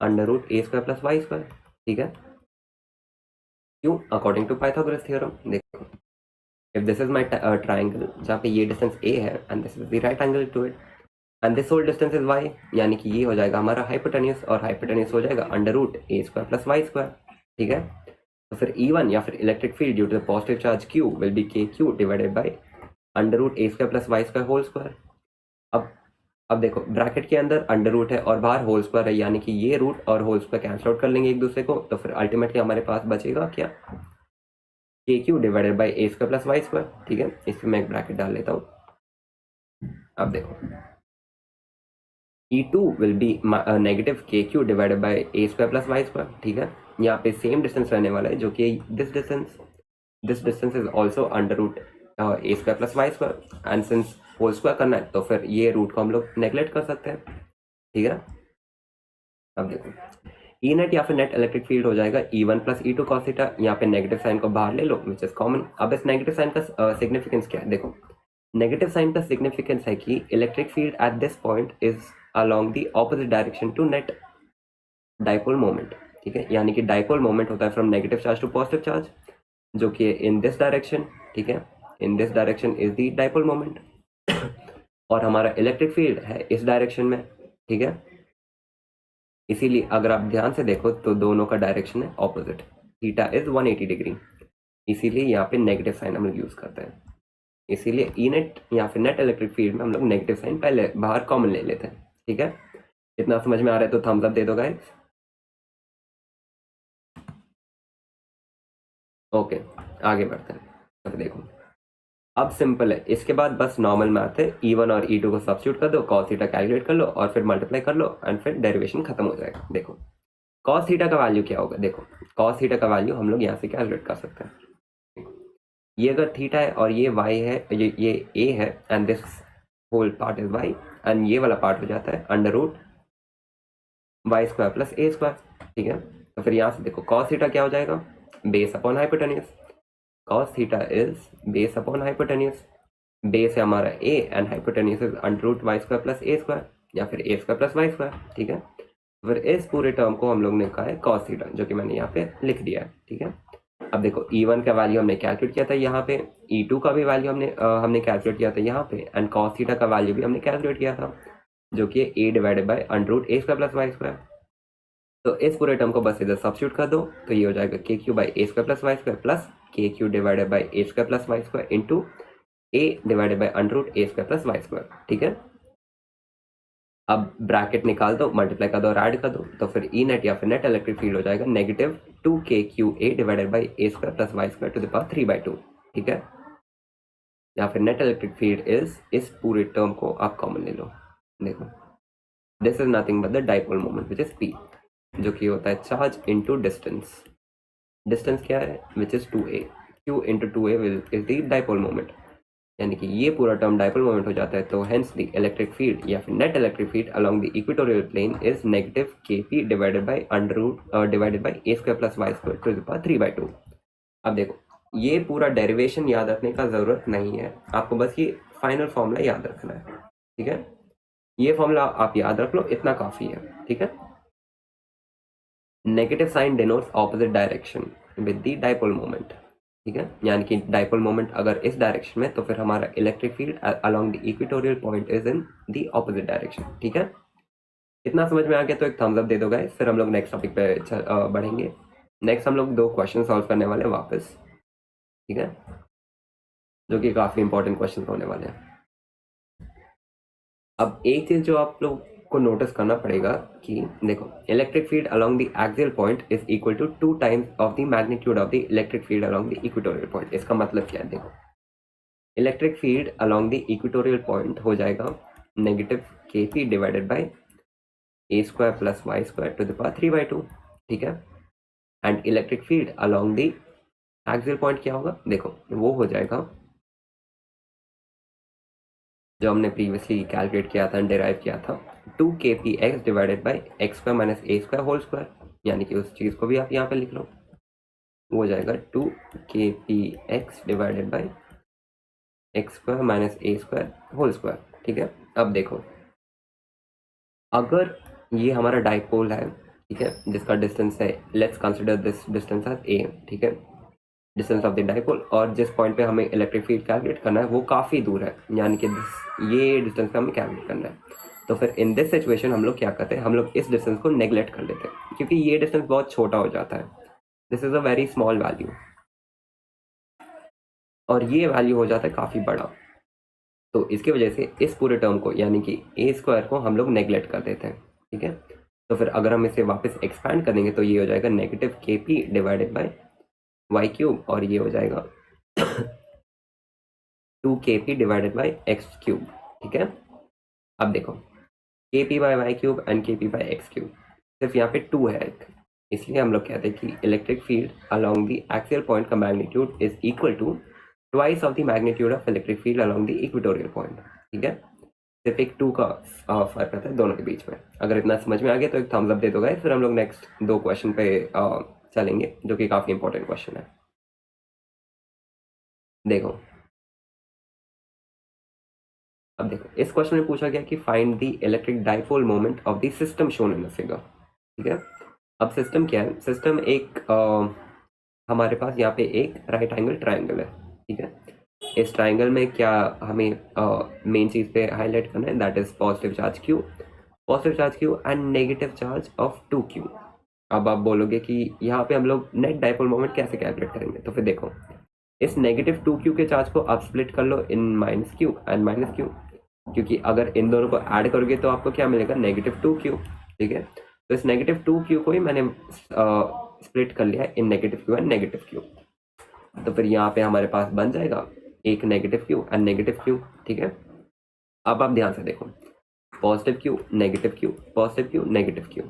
under root a square plus y square. ठीक है, क्यों? According to Pythagoras theorem. देखो, if this is my triangle जहाँ पे ये डिस्टेंस a है and this is the right angle to it and this whole distance is y, यानी कि ये हो जाएगा हमारा हाइपोटेन्यूस और हाइपोटेन्यूस हो जाएगा under root a square plus y square. ठीक है, तो फिर E1 या फिर electric field due to the positive charge Q will be k q divided by under root a square plus y square whole square. अब देखो, bracket के अंदर अंडर रूट है और बाहर होल स्क्वायर है, यानी कि ये रूट और होल स्क्वायर कैंसिल आउट कर लेंगे एक दूसरे को, तो फिर अल्टीमेटली हमारे पास बचेगा क्या, k q divided by a square plus y square. ठीक है, इसमें मैं एक ब्रैकेट डाल लेता हूँ। अब देखो, E2 will be negative k q divided by a square plus y square. ठीक है, यहाँ पे सेम डिस्टेंस रहने वाला है जो कि this distance is also under root a square plus y square and since whole square करना है तो फिर ये रूट को हम लोग नेगलेक्ट कर सकते हैं। ठीक है, अब देखो, ई नेट या फिर नेट इलेक्ट्रिक फील्ड हो जाएगा E1 plus E2 cos theta. यहाँ पे नेगेटिव साइन को बाहर ले लो विच इज कॉमन। अब इस नेगेटिव साइन का सिग्निफिकेंस क्या है, देखो, नेगेटिव साइन का सिग्निफिकेंस है कि electric field at this point is along the opposite direction to net dipole moment. ठीक है, यानी कि डाइपोल मोमेंट होता है from negative charge to positive charge, जो कि इन दिस डायरेक्शन। ठीक है, in this direction is the dipole moment और हमारा इलेक्ट्रिक फील्ड है इस डायरेक्शन में। ठीक है, इसीलिए अगर आप ध्यान से देखो तो दोनों का डायरेक्शन है ऑपोजिट, थीटा इज 180 डिग्री, इसीलिए यहाँ पे नेगेटिव साइन हम लोग यूज करते हैं। इसीलिए ई नेट या फिर नेट इलेक्ट्रिक फील्ड में हम लोग नेगेटिव साइन पहले बाहर कॉमन ले लेते हैं। ठीक है, इतना समझ में आ रहा है तो थम्स अप दे दो गाइस। ओके, आगे बढ़ते हैं। अब देखो, अब सिंपल है, इसके बाद बस नॉर्मल मैथ है, E1 और E2 को सब्स्टिट्यूट कर दो, cos थीटा कैलकुलेट कर लो और फिर मल्टीप्लाई कर लो एंड फिर डेरिवेशन खत्म हो जाएगा। देखो, cos थीटा का वैल्यू क्या होगा, देखो cos थीटा का वैल्यू हम लोग यहाँ से कैलकुलेट कर सकते हैं। ये अगर थीटा है और ये y है, ये a है and this whole part is y and ये वाला पार्ट हो जाता है under root y square plus a square. ठीक है, तो फिर यहाँ से देखो cos थीटा क्या हो जाएगा, base upon hypotenuse. cos theta is base upon hypotenuse, base है हमारा a and hypotenuse is under root y square plus a square या फिर a square plus y square. ठीक है, फिर इस पूरे टर्म को हम लोग ने कहा है cos थीटा, जो कि मैंने यहाँ पे लिख दिया है। ठीक है, अब देखो, E1 का वैल्यू हमने कैलकुलेट किया था यहाँ पे, E2 का भी वैल्यू हमने कैलकुलेट किया था यहाँ पे एंड cos थीटा का वैल्यू भी हमने कैलकुलेट किया था जो कि a divided by under root a square plus y square. तो इस पूरे टर्म को बस इधर सब्स्टिट्यूट कर दो तो ये हो जाएगा k q by a square plus y square plus k q divided by a square plus y square into a divided by under root a square plus y square. ठीक है, अब ब्रैकेट निकाल दो, मल्टीप्लाई कर दो और add कर दो, तो फिर ई नेट या फिर नेट इलेक्ट्रिक फील्ड हो जाएगा negative 2kqa divided by a square plus y square to the power 3/2। ठीक है, या फिर नेट इलेक्ट्रिक फील्ड इज, इस पूरे टर्म को आप कॉमन ले लो। देखो, this is nothing but the dipole moment which is p, जो कि होता है चार्ज इंटू डिस्टेंस। डिस्टेंस क्या है, which is 2a, q into 2a is the dipole moment, यानी कि ये पूरा टर्म डाइपोल मोमेंट हो जाता है। तो हेंस द इलेक्ट्रिक फील्ड या फिर net electric field along the equatorial plane is negative kp divided by under root divided by a square plus y square to the power 3/2। अब देखो, ये पूरा डेरिवेशन याद रखने का जरूरत नहीं है, आपको बस ये फाइनल फॉर्मूला याद रखना है। ठीक है, ये फॉर्मूला आप याद रख लो, इतना काफी है। ठीक है, negative sign denotes opposite direction with the dipole moment. ठीक है, यानी कि डाइपोल मोमेंट अगर इस डायरेक्शन में तो फिर हमारा electric field along the equatorial point is in the opposite direction. ठीक है, इतना समझ में आ गया तो एक थम्स अप दे दो गाइस, फिर हम लोग नेक्स्ट टॉपिक पे बढ़ेंगे। नेक्स्ट हम लोग 2 क्वेश्चन सॉल्व करने वाले हैं वापस। ठीक है, जो कि काफी इंपॉर्टेंट क्वेश्चन होने वाले हैं। अब एक चीज जो आप लोग को नोटिस करना पड़ेगा कि देखो, electric field along the axial point is equal to 2 times of the magnitude of the electric field along the equatorial point. इसका मतलब क्या है? देखो, electric field along the equatorial point हो जाएगा negative kp divided by a square plus y square to the power 3/2, ठीक है। And electric field along the axial point क्या होगा? देखो, वो हो जाएगा जो हमने प्रीवियसली कैलकुलेट किया था, डिराइव किया था, 2kpx divided by x square minus a square whole square, यानी कि उस चीज़ को भी आप यहाँ पे लिख लो। वो हो जाएगा 2kpx divided by x square minus a square whole square, ठीक है। अब देखो, अगर ये हमारा डाइपोल है, ठीक है, जिसका डिस्टेंस है, let's consider this distance as a, ठीक है, डिस्टेंस ऑफ द डाइपोल, और जिस पॉइंट पे हमें इलेक्ट्रिक फील्ड कैलकुलेट करना है वो काफ़ी दूर है, यानी कि ये डिस्टेंस पे हमें कैलकुलेट करना है। तो फिर इन दिस सिचुएशन हम लोग क्या करते हैं? हम लोग इस डिस्टेंस को नेग्लेक्ट कर लेते हैं, क्योंकि ये डिस्टेंस बहुत छोटा हो जाता है। This is a very small value, और ये वैल्यू हो जाता है काफ़ी बड़ा। तो इसकी वजह से इस पूरे टर्म को, यानी कि ए स्क्वायर को, हम लोग नेग्लेक्ट कर देते हैं, ठीक है। तो फिर अगर हम इसे वापस एक्सपैंड करेंगे तो ये हो जाएगा negative kp divided by y cube, और ये हो जाएगा 2kp divided by x cube, ठीक है। अब देखो, kp by y cube and kp by x cube, सिर्फ यहाँ पे 2 है, इसलिए हम लोग कहते हैं कि electric field along the axial point का magnitude is equal to twice of the magnitude of electric field along the equatorial point, ठीक है। सिर्फ एक 2 का फर्क रहता है दोनों के बीच में। अगर इतना समझ में आ गया तो एक थम्स अप दे दो गाइस, फिर हम लोग नेक्स्ट 2 क्वेश्चन पे चलेंगे, जो कि काफ़ी इंपॉर्टेंट क्वेश्चन है। देखो, अब देखो, इस क्वेश्चन में पूछा गया कि find the electric dipole moment of the system shown in the figure, ठीक है। अब सिस्टम क्या है? सिस्टम एक हमारे पास यहाँ पे एक राइट एंगल ट्राइंगल है, ठीक है। इस ट्राइंगल में क्या हमें मेन चीज़ पे हाईलाइट करना है? That is positive charge Q and negative charge of 2q। अब आप बोलोगे कि यहाँ पे हम लोग नेट डाइपोल मोमेंट कैसे कैलकुलेट करेंगे? तो फिर देखो, इस नेगेटिव 2q के चार्ज को आप स्प्लिट कर लो इन -q एंड -q, क्योंकि अगर इन दोनों को ऐड करोगे तो आपको क्या मिलेगा? -2q, ठीक है। तो इस -2q को ही मैंने स्प्लिट कर लिया है इन -q एंड -q। तो फिर यहाँ पे हमारे पास बन जाएगा एक -q एंड -q, ठीक है। अब आप ध्यान से देखो, positive q, positive q, negative q।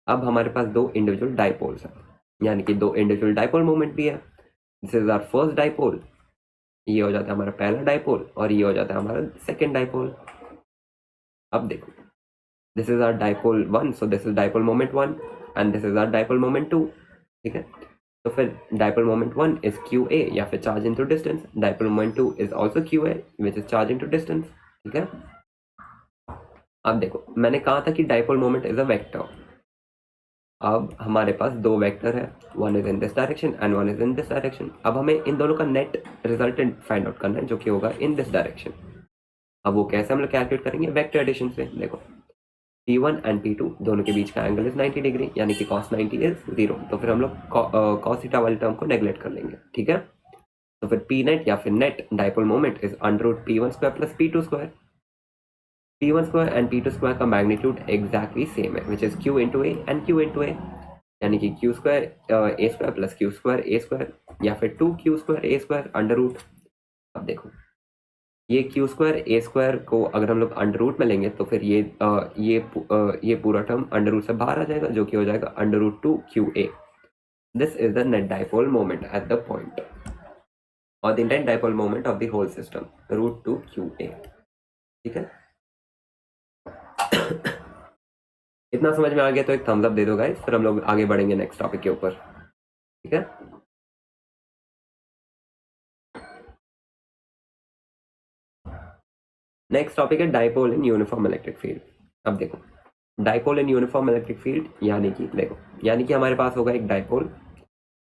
अब हमारे पास 2 इंडिविजुअल डाइपोल्स हैं, यानी कि 2 इंडिविजुअल डाइपोल मोमेंट भी है। This is our first dipole, ये हो जाता है हमारा पहला डाइपोल, और ये हो जाता है हमारा सेकेंड डाइपोल। अब देखो, this is our dipole 1, so this is dipole moment 1 and this is our dipole moment 2, ठीक है। तो फिर डाइपोल मोमेंट 1 इज QA, या फिर charge into distance. Dipole moment 2 is also QA, which is charge into distance, ठीक है। अब देखो, मैंने कहा था कि dipole moment is a vector. अब हमारे पास 2 वेक्टर है, one is in this direction and one is in this direction. अब हमें इन दोनों का नेट रिजल्टेंट फाइंड आउट करना है, जो कि होगा इन दिस डायरेक्शन। अब वो कैसे हम लोग कैलकुलेट करेंगे? वेक्टर एडिशन से। देखो, P1 एंड P2 दोनों के बीच का एंगल इज 90 डिग्री, यानी कि cos 90 इज 0। तो फिर हम लोग cos थीटा वाली टर्म को नेग्लेक्ट कर लेंगे, ठीक है। तो फिर P नेट, या फिर net dipole moment, is √P1 square plus P2 square. P1 square and P2 square का मैग्नीट्यूड एग्जैक्टली सेम है, which is Q into a and Q into a, यानी कि Q square a square plus Q square a square, या फिर 2Q square a square √। अब देखो, ये Q square a square को अगर हम लोग √ में लेंगे तो फिर ये पूरा टर्म √ से बाहर आ जाएगा, जो कि हो जाएगा √2QA। This is the net dipole moment at the point, और the net dipole moment of the whole system √2QA, ठीक है। इतना समझ में आ गया तो एक थम्स अप दे दो गाइस, फिर हम लोग आगे बढ़ेंगे नेक्स्ट टॉपिक के ऊपर, ठीक है। नेक्स्ट टॉपिक है डाइपोल इन यूनिफॉर्म इलेक्ट्रिक फील्ड। अब देखो, डाइपोल इन यूनिफॉर्म इलेक्ट्रिक फील्ड, यानी कि देखो, यानी कि हमारे पास होगा एक डाइपोल।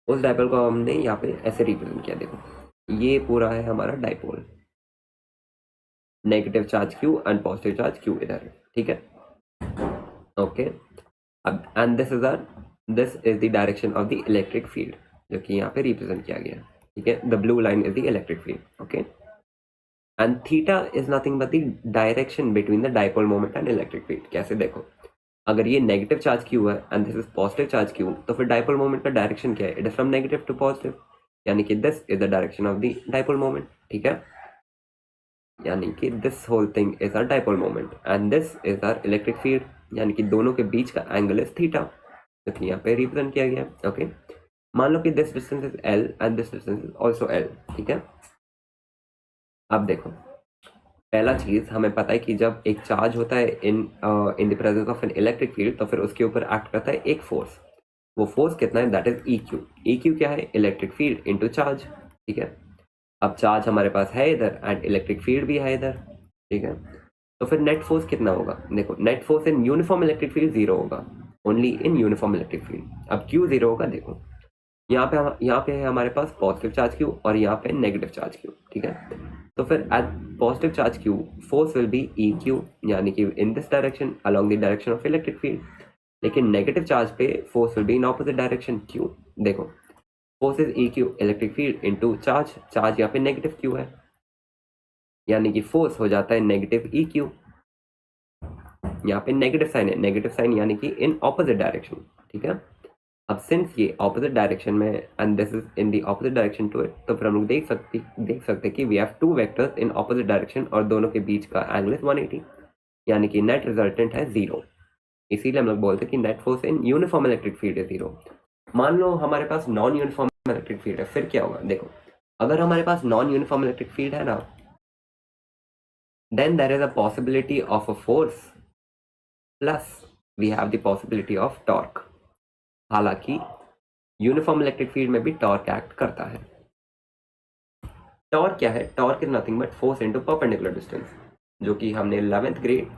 उस डाइपोल को हमने यहाँ पे ऐसे रिप्रेजेंट किया। देखो, ये पूरा है हमारा dipole, negative charge Q and positive charge Q इधर है, ठीक है। ओके, अब and this is the direction of the electric field, जो कि यहाँ पे रिप्रेजेंट किया गया है, ठीक है। The blue line is the electric field, okay. And theta is nothing but the direction between the dipole moment and electric field. कैसे देखो, अगर ये नेगेटिव चार्ज क्यू है and this is positive charge q, तो फिर dipole moment का direction क्या है? It is from negative to positive, यानी कि this is the direction of the dipole moment. ठीक है, यानी कि this whole thing is our dipole moment and this is our electric field, यानी कि दोनों के बीच का एंगल इज थीटा, जो कि यहाँ पे रिप्रेजेंट किया गया है। ओके, मान लो कि this distance is L and this distance is also L. ठीक है, अब देखो, पहला चीज हमें पता है कि जब एक चार्ज होता है in in the presence of an electric field, तो फिर उसके ऊपर एक्ट करता है एक फोर्स। वो फोर्स कितना है? That is E Q. E Q क्या है? Electric field into charge. ठीक है, अब चार्ज हमारे पास है इधर एंड इलेक्ट्रिक फील्ड भी है इधर। ठीक है, तो फिर नेट फोर्स कितना होगा? देखो, net force in uniform electric field zero होगा, only in uniform electric field. अब क्यू जीरो होगा। देखो, यहाँ पे है हमारे पास पॉजिटिव चार्ज क्यू और यहाँ पे नेगेटिव चार्ज क्यू। ठीक है, तो फिर at positive charge Q force will be E Q, यानी कि in this direction along the direction of electric field. लेकिन नेगेटिव चार्ज पे force will be in opposite direction Q. देखो, force is E Q electric field into charge, charge यहाँ पे negative Q है, यानी कि फोर्स हो जाता है नेगेटिव ई क्यू। यहाँ पे नेगेटिव साइन है, नेगेटिव साइन यानी कि इन ऑपोजिट डायरेक्शन। ठीक है, अब सिंस ये ऑपोजिट डायरेक्शन में and this is in the opposite direction to it, तो फिर हम लोग देख सकते कि we have two vectors in opposite direction और दोनों के बीच का एंगल इज 180, यानी कि नेट रिजल्टेंट है जीरो। इसीलिए हम लोग बोलते हैं कि net force in uniform electric field है जीरो। मान लो हमारे पास नॉन यूनिफॉर्म इलेक्ट्रिक फील्ड है, फिर क्या होगा? देखो, अगर हमारे पास नॉन यूनिफॉर्म इलेक्ट्रिक फील्ड है ना, then there is a possibility of a force plus we have the possibility of torque. हालांकि यूनिफॉर्म इलेक्ट्रिक फील्ड में भी टॉर्क एक्ट करता है। टॉर्क क्या है? Torque is nothing but force into perpendicular distance, जो कि हमने 11th ग्रेड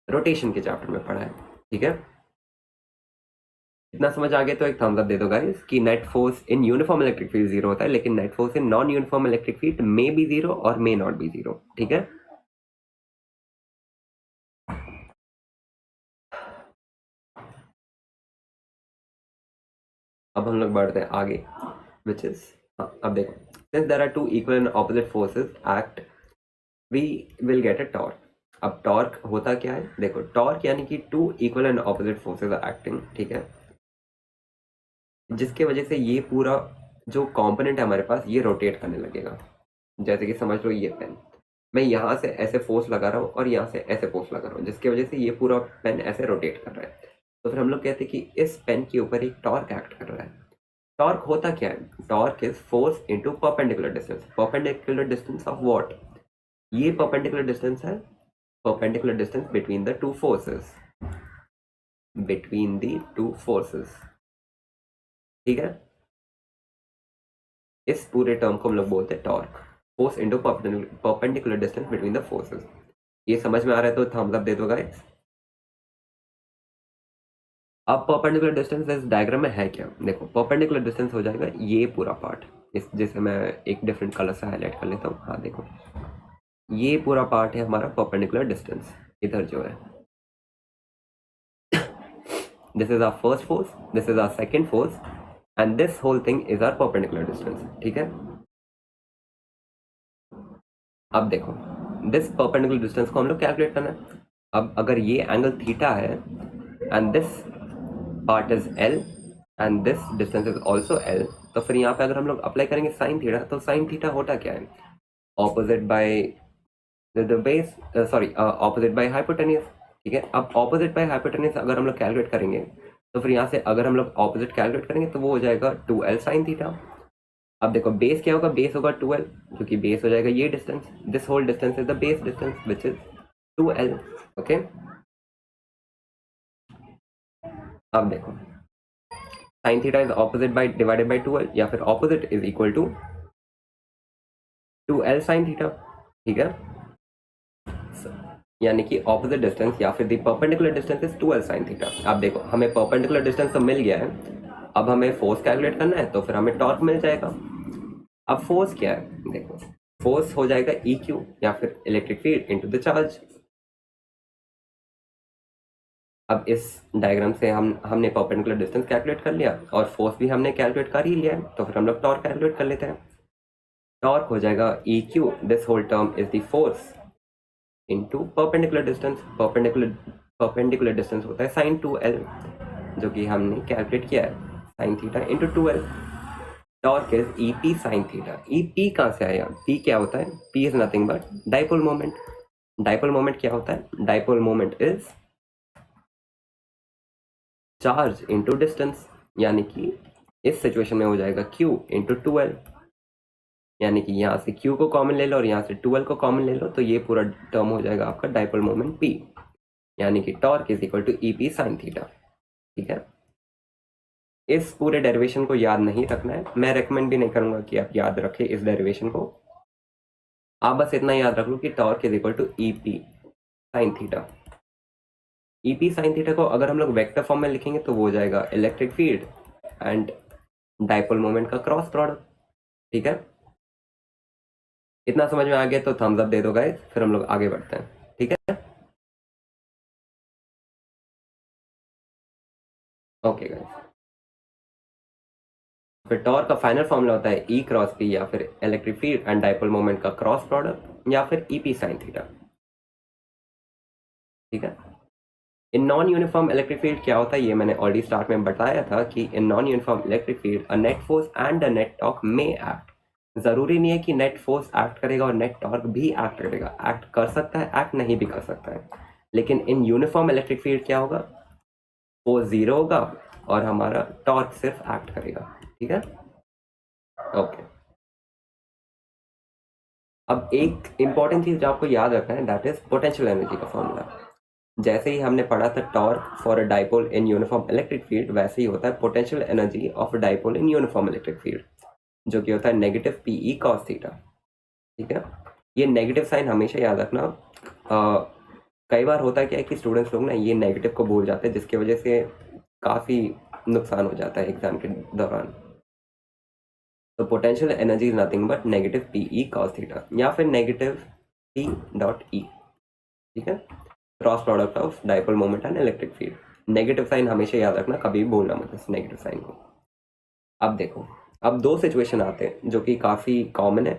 रोटेशन के चैप्टर में पढ़ा है। ठीक है, इतना समझ आ गया तो एक थम्स अप दे दो गाइस कि net force in uniform electric field zero होता है, लेकिन net force in non uniform electric field may be zero और मे नॉट बी जीरो। ठीक है, अब हम लोग बढ़ते हैं आगे, विच इज, अब देखो, since there are two equal and opposite forces act, we will get a torque. अब टॉर्क होता क्या है? देखो, टॉर्क यानी कि two equal and opposite forces are acting. ठीक है, जिसके वजह से ये पूरा जो कंपोनेंट है हमारे पास, ये रोटेट करने लगेगा। जैसे कि समझ लो, ये पेन, मैं यहाँ से ऐसे फोर्स लगा रहा हूँ और यहाँ से ऐसे फोर्स लगा रहा हूँ, जिसकी वजह से ये पूरा पेन ऐसे रोटेट कर रहा है। तो फिर हम लोग कहते हैं कि इस पेन के ऊपर एक टॉर्क एक्ट कर रहा है। टॉर्क होता क्या है? Torque is force into perpendicular distance. Perpendicular distance of what? ये परपेंडिकुलर डिस्टेंस है, perpendicular distance between the two forces, between the two forces. ठीक है, इस पूरे टर्म को हम लोग बोलते हैं torque, force into perpendicular distance between the forces. ये समझ में आ रहा है तो थम्स अप दे दो गाइस। अब परपेंडिकुलर डिस्टेंस इस डायग्राम में है क्या? देखो, परपेंडिकुलर डिस्टेंस हो जाएगा ये पूरा पार्ट, इस जैसे मैं एक डिफरेंट कलर से हाईलाइट कर लेता हूँ। हाँ देखो, ये पूरा पार्ट है हमारा परपेंडिकुलर डिस्टेंस, इधर जो है, this is our first force, this is our second force and this whole thing is our perpendicular distance. ठीक है, अब देखो, दिस परपेंडिकुलर डिस्टेंस को हम लोग कैलकुलेट करना है। अब अगर ये एंगल थीटा है and this part is L and this distance is also L, तो फिर यहाँ पे अगर हम लोग अप्लाई करेंगे साइन थीटा, तो साइन थीटा होता क्या है? Opposite by the base, sorry, opposite by hypotenuse. ठीक है, अब ऑपोजिट बाय हाइपोटेन्यूज अगर हम लोग कैलकुलेट करेंगे, तो फिर यहाँ से अगर हम लोग ऑपोजिट कैलकुलेट करेंगे तो वो हो जाएगा 2l साइन थीटा। अब देखो, बेस क्या होगा? बेस होगा 2l, क्योंकि बेस हो जाएगा ये distance, this whole distance is the base distance which is 2l। Okay, अब देखो, sine theta is opposite by divided by 2l, या फिर opposite is equal to 2l sine theta. ठीक है, यानी कि ऑपोजिट डिस्टेंस या फिर the perpendicular distance is 2l sine theta. अब देखो, हमें परपेंडिकुलर डिस्टेंस तो मिल गया है, अब हमें फोर्स कैलकुलेट करना है, तो फिर हमें टॉर्क मिल जाएगा। अब फोर्स क्या है? देखो, फोर्स हो जाएगा ई क्यू या फिर electric field into the charge. अब इस डायग्राम से हमने परपेंडिकुलर डिस्टेंस कैलकुलेट कर लिया और फोर्स भी हमने कैलकुलेट कर ही लिया है, तो फिर हम लोग टॉर्क कैलकुलेट कर लेते हैं। टॉर्क हो जाएगा E Q, this whole term is the force into perpendicular distance. Perpendicular distance होता है साइन 2l, जो कि हमने कैलकुलेट किया है, sine theta into 2l। Torque is E P sine theta. E P कहाँ से आया? पी क्या होता है? P is nothing but dipole moment. Dipole moment क्या होता है? Dipole moment is charge into distance, यानी कि इस सिचुएशन में हो जाएगा Q इंटू 2l, यानी कि यहाँ से Q को कॉमन ले लो और यहाँ से 2l को कॉमन ले लो, तो ये पूरा टर्म हो जाएगा आपका डाइपोल मोमेंट P, यानी कि torque is equal to E P sine theta. ठीक है, इस पूरे डेरिवेशन को याद नहीं रखना है, मैं रेकमेंड भी नहीं करूंगा कि आप याद रखें इस डेरिवेशन को। आप बस इतना याद रख लो कि torque is equal to E P sine theta. E P sine theta को अगर हम लोग वेक्टर फॉर्म में लिखेंगे तो वो हो जाएगा electric field and dipole moment का क्रॉस प्रोडक्ट। ठीक है, इतना समझ में आ गया तो थम्स अप दे दो गाइस, फिर हम लोग आगे बढ़ते हैं। ठीक है, ओके गाइस। फिर टॉर्क का फाइनल फॉर्मूला होता है ई क्रॉस पी, या फिर electric field and dipole moment का क्रॉस प्रोडक्ट, या फिर ई पी साइन थीटा। ठीक है, in non uniform electric field क्या होता है ये मैंने ऑलरेडी स्टार्ट में बताया था कि in non uniform electric field a net force and a net torque may act. जरूरी नहीं है कि नेट फोर्स एक्ट करेगा और नेट टॉर्क भी एक्ट करेगा, एक्ट कर सकता है, एक्ट नहीं भी कर सकता है। लेकिन इन यूनिफॉर्म इलेक्ट्रिक फील्ड क्या होगा? फोर्स जीरो होगा और हमारा टॉर्क सिर्फ एक्ट करेगा। ठीक है, ओके। अब एक इंपॉर्टेंट चीज जो आपको याद रखना है, दैट इज पोटेंशियल एनर्जी का फॉर्मूला। जैसे ही हमने पढ़ा था torque for a dipole in uniform electric field, वैसे ही होता है potential energy of a dipole in uniform electric field, जो कि होता है नेगेटिव पीई कॉस थीटा। ठीक है, ये नेगेटिव साइन हमेशा याद रखना। कई बार होता है क्या है कि स्टूडेंट्स लोग ना ये नेगेटिव को भूल जाते हैं, जिसकी वजह से काफ़ी नुकसान हो जाता है एग्जाम के दौरान। तो potential energy is nothing but negative P E cos theta, या फिर नेगेटिव पी डॉट ई। ठीक है, cross product of dipole moment and electric field. Negative sign हमेशा याद रखना, कभी भी भूलना मत इस नेगेटिव साइन को। अब देखो, अब दो सिचुएशन आते हैं जो कि काफ़ी कॉमन है,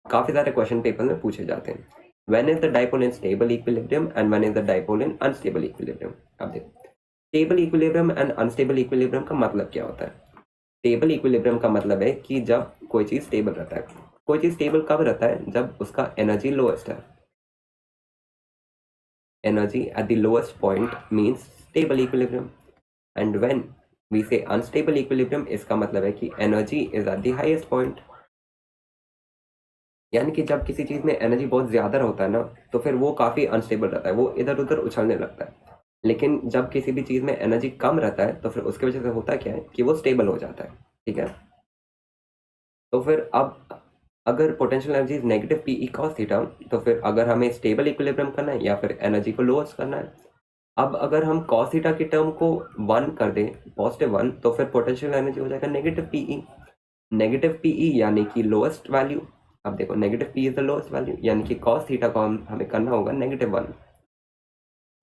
काफ़ी सारे क्वेश्चन पेपर में पूछे जाते हैं। When is the dipole in stable equilibrium and when is the dipole in unstable equilibrium. अब देखो, stable equilibrium and unstable equilibrium का मतलब क्या होता है? स्टेबल इक्विलिब्रियम का मतलब है कि जब कोई चीज़ स्टेबल रहता है। कोई चीज़ स्टेबल कब रहता है? जब उसका एनर्जी लोएस्ट है। Energy at the lowest point means stable equilibrium, and when we say unstable equilibrium, इसका मतलब है कि energy is at the highest point। यानी कि जब किसी चीज़ में एनर्जी बहुत ज़्यादा होता है ना, तो फिर वो काफ़ी अनस्टेबल रहता है, वो इधर उधर उछलने लगता है। लेकिन जब किसी भी चीज़ में एनर्जी कम रहता है तो फिर उसकी वजह से होता क्या है कि वो स्टेबल हो जाता है। ठीक है, तो फिर अब अगर potential energy is negative P E cos theta, तो फिर अगर हमें स्टेबल इक्विलिब्रियम करना है या फिर एनर्जी को लोअर्स करना है, अब अगर हम कॉस थीटा की टर्म को 1 कर दें, पॉजिटिव 1, तो फिर पोटेंशियल एनर्जी हो जाएगा नेगेटिव पीई। नेगेटिव पीई यानी कि लोएस्ट वैल्यू। अब देखो, negative P is the lowest value, यानी कि कॉस थीटा को हमें करना होगा -1।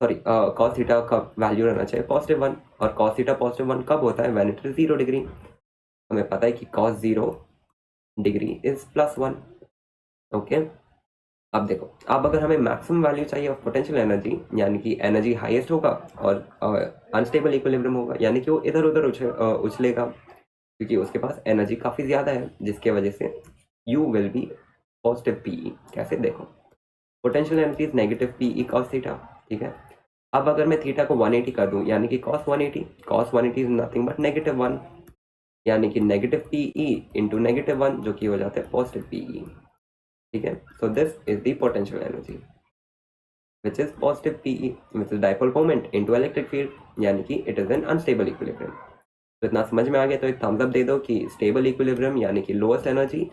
सॉरी, कॉस थीटा का वैल्यू रहना चाहिए +1, और कॉस थीटा +1 कब होता है? When it is 0 degree. हमें पता है कि कॉस 0 डिग्री इज +1। ओके, अब देखो, अब अगर हमें मैक्सिमम वैल्यू चाहिए ऑफ पोटेंशियल एनर्जी, यानी कि एनर्जी हाईएस्ट होगा और अनस्टेबल इक्विलिब्रियम होगा, यानी कि वो इधर उधर उछलेगा, क्योंकि उसके पास एनर्जी काफ़ी ज़्यादा है, जिसके वजह से you will be positive P E. कैसे? देखो, potential energy is negative P E cos theta. ठीक है, अब अगर मैं थीटा को 180 कर दूं, यानी कि कॉस 180 इज नथिंग बट -1, यानी कि नेगेटिव पीई इंटू -1, जो कि हो जाता है पॉजिटिव पीई। ठीक है, so this is the potential energy which is positive PE, which is dipole moment into electric field, यानी कि it is an unstable equilibrium। तो इतना समझ में आ गया तो एक थम्स अप दे दो कि स्टेबल इक्विलिब्रियम यानी कि लोएस्ट एनर्जी,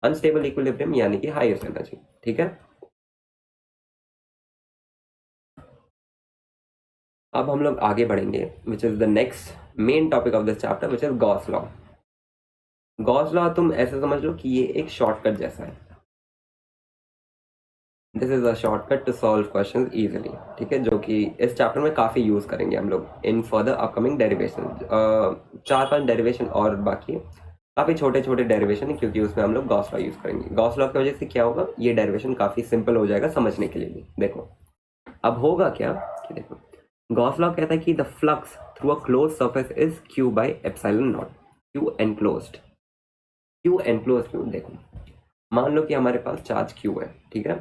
अनस्टेबल इक्विलिब्रियम यानी कि हाईएस्ट एनर्जी। ठीक है, अब हम लोग आगे बढ़ेंगे, विच is the next main topic of this chapter, which is Gauss law. Gauss law तुम ऐसे समझ लो कि ये एक शॉर्टकट जैसा है। This is a shortcut to solve question easily. ठीक है, जो कि इस चैप्टर में काफ़ी यूज़ करेंगे हम लोग in further upcoming derivation. 4-5 derivation और बाकी है, काफ़ी छोटे छोटे डेरिवेशन है क्योंकि उसमें हम लोग गॉस लॉ यूज़ करेंगे। गॉस लॉ की वजह से क्या होगा, ये डेरिवेशन काफ़ी सिंपल हो जाएगा समझने के लिए भी। देखो अब होगा क्या कि देखो गॉस लॉ कहता है कि the flux through a close surface is Q by epsilon naught, Q enclosed. Q enclosed Q, देखो मान लो कि हमारे पास चार्ज क्यू है, ठीक है,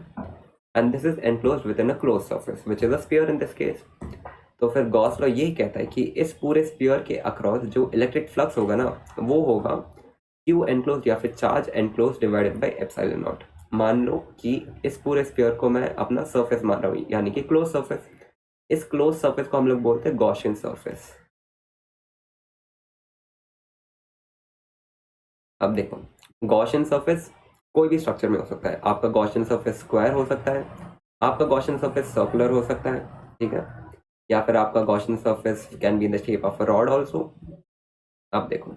and this is enclosed with in a close surface which is a sphere in this case. तो फिर गॉस लॉ यही कहता है कि इस पूरे स्फीयर के अक्रॉस जो इलेक्ट्रिक फ्लक्स होगा ना, वो होगा क्यू एनक्लोज या फिर charge enclose divided by epsilon not. मान लो कि इस पूरे स्फीयर को मैं अपना सरफेस मान रहा हूँ, यानी कि क्लोज सरफेस। इस क्लोज सरफेस को हम लोग बोलते हैं गॉसियन सरफेस। अब देखो गॉसियन सरफेस कोई भी स्ट्रक्चर में हो सकता है। आपका गॉसियन सरफेस स्क्वायर हो सकता है, आपका गॉसियन सरफेस सर्कुलर हो सकता है, ठीक है, या फिर आपका Gaussian surface can be in the shape of a rod also. अब देखो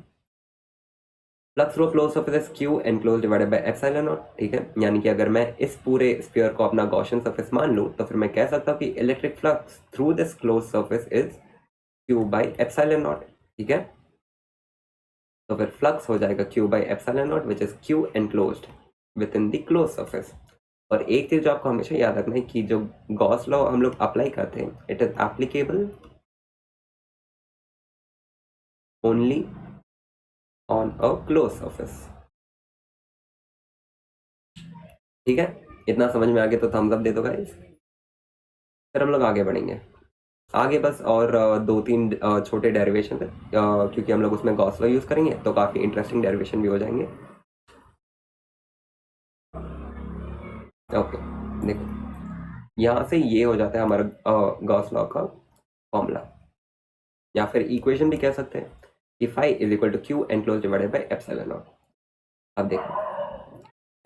flux through close surface Q enclose divided by epsilon naught, ठीक है, यानी कि अगर मैं इस पूरे स्फीयर को अपना गॉसियन सरफेस मान लूं तो फिर मैं कह सकता हूं कि electric flux through this close surface is Q by epsilon naught, ठीक है। तो फिर फ्लक्स हो जाएगा Q by epsilon not which is Q enclosed within the close surface. और एक चीज जो आपको हमेशा याद रखना है कि जो गॉस लॉ हम लोग अप्लाई करते हैं it is applicable only on a close surface, ठीक है। इतना समझ में आ गया तो थम्स अप दे दो गाइस। फिर हम लोग आगे बढ़ेंगे। आगे बस और दो तीन छोटे डेरिवेशन है, क्योंकि हम लोग उसमें गॉस लॉ यूज करेंगे तो काफी इंटरेस्टिंग डेरिवेशन भी हो जाएंगे। ओके देखो यहाँ से ये हो जाता है हमारा गॉस लॉ का फॉर्मूला, या फिर इक्वेशन भी कह सकते हैं कि phi is equal to Q enclose divided by epsilon naught. अब देखो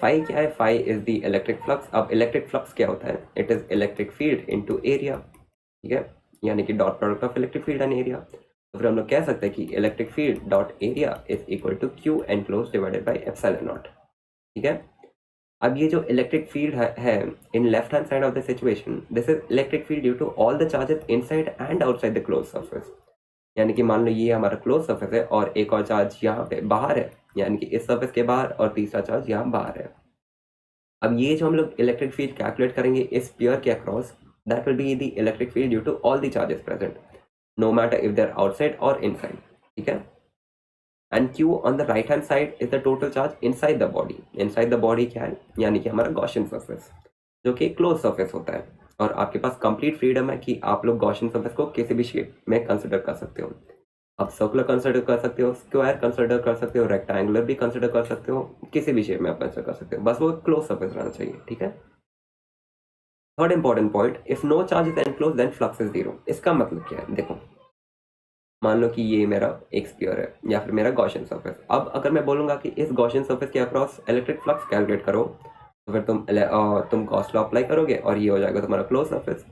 फाई क्या है, phi is the electric flux. अब इलेक्ट्रिक फ्लक्स क्या होता है, it is electric field into area, ठीक है, यानी कि dot product of electric field and area. तो फिर हम लोग कह सकते हैं कि electric field dot area is equal to Q enclose divided by epsilon naught, ठीक है। अब ये जो इलेक्ट्रिक फील्ड है in left hand side of the situation, this is electric field due to all the charges inside and outside the close surface. यानी कि मान लो ये हमारा क्लोज सरफेस है और एक और चार्ज यहाँ पे बाहर है, यानी कि इस सरफेस के बाहर, और तीसरा चार्ज यहाँ बाहर है। अब ये जो हम लोग इलेक्ट्रिक फील्ड कैलकुलेट करेंगे इस स्फीयर के across, that will be the electric field due to all the charges present no matter if they are outside और इनसाइड, ठीक है। And Q on the right hand side is the total charge inside the body. Inside the body क्या है, यानी कि हमारा Gaussian surface जो कि क्लोज सरफेस होता है, और आपके पास कंप्लीट फ्रीडम है कि आप लोग गॉसियन सरफेस को किसी भी शेप में कंसिडर कर सकते हो। आप सर्कुलर कंसिडर कर सकते हो, स्क्वायर कंसिडर कर सकते हो, रेक्टेंगुलर भी कंसिडर कर सकते हो, किसी भी शेप में आप कंसिडर कर सकते हो, बस वो क्लोज सरफेस रहना चाहिए, ठीक है। Third important point, if no charge is enclose then flux is zero. इसका मतलब क्या है, देखो मान लो कि ये मेरा एक स्फीयर है या फिर मेरा गॉसियन सरफेस। अब अगर मैं बोलूंगा कि इस गॉसियन सरफेस के अक्रॉस इलेक्ट्रिक फ्लक्स कैलकुलेट करो, तो फिर तुम गॉस लॉ अप्लाई करोगे और ये हो जाएगा तुम्हारा क्लोज सरफेस।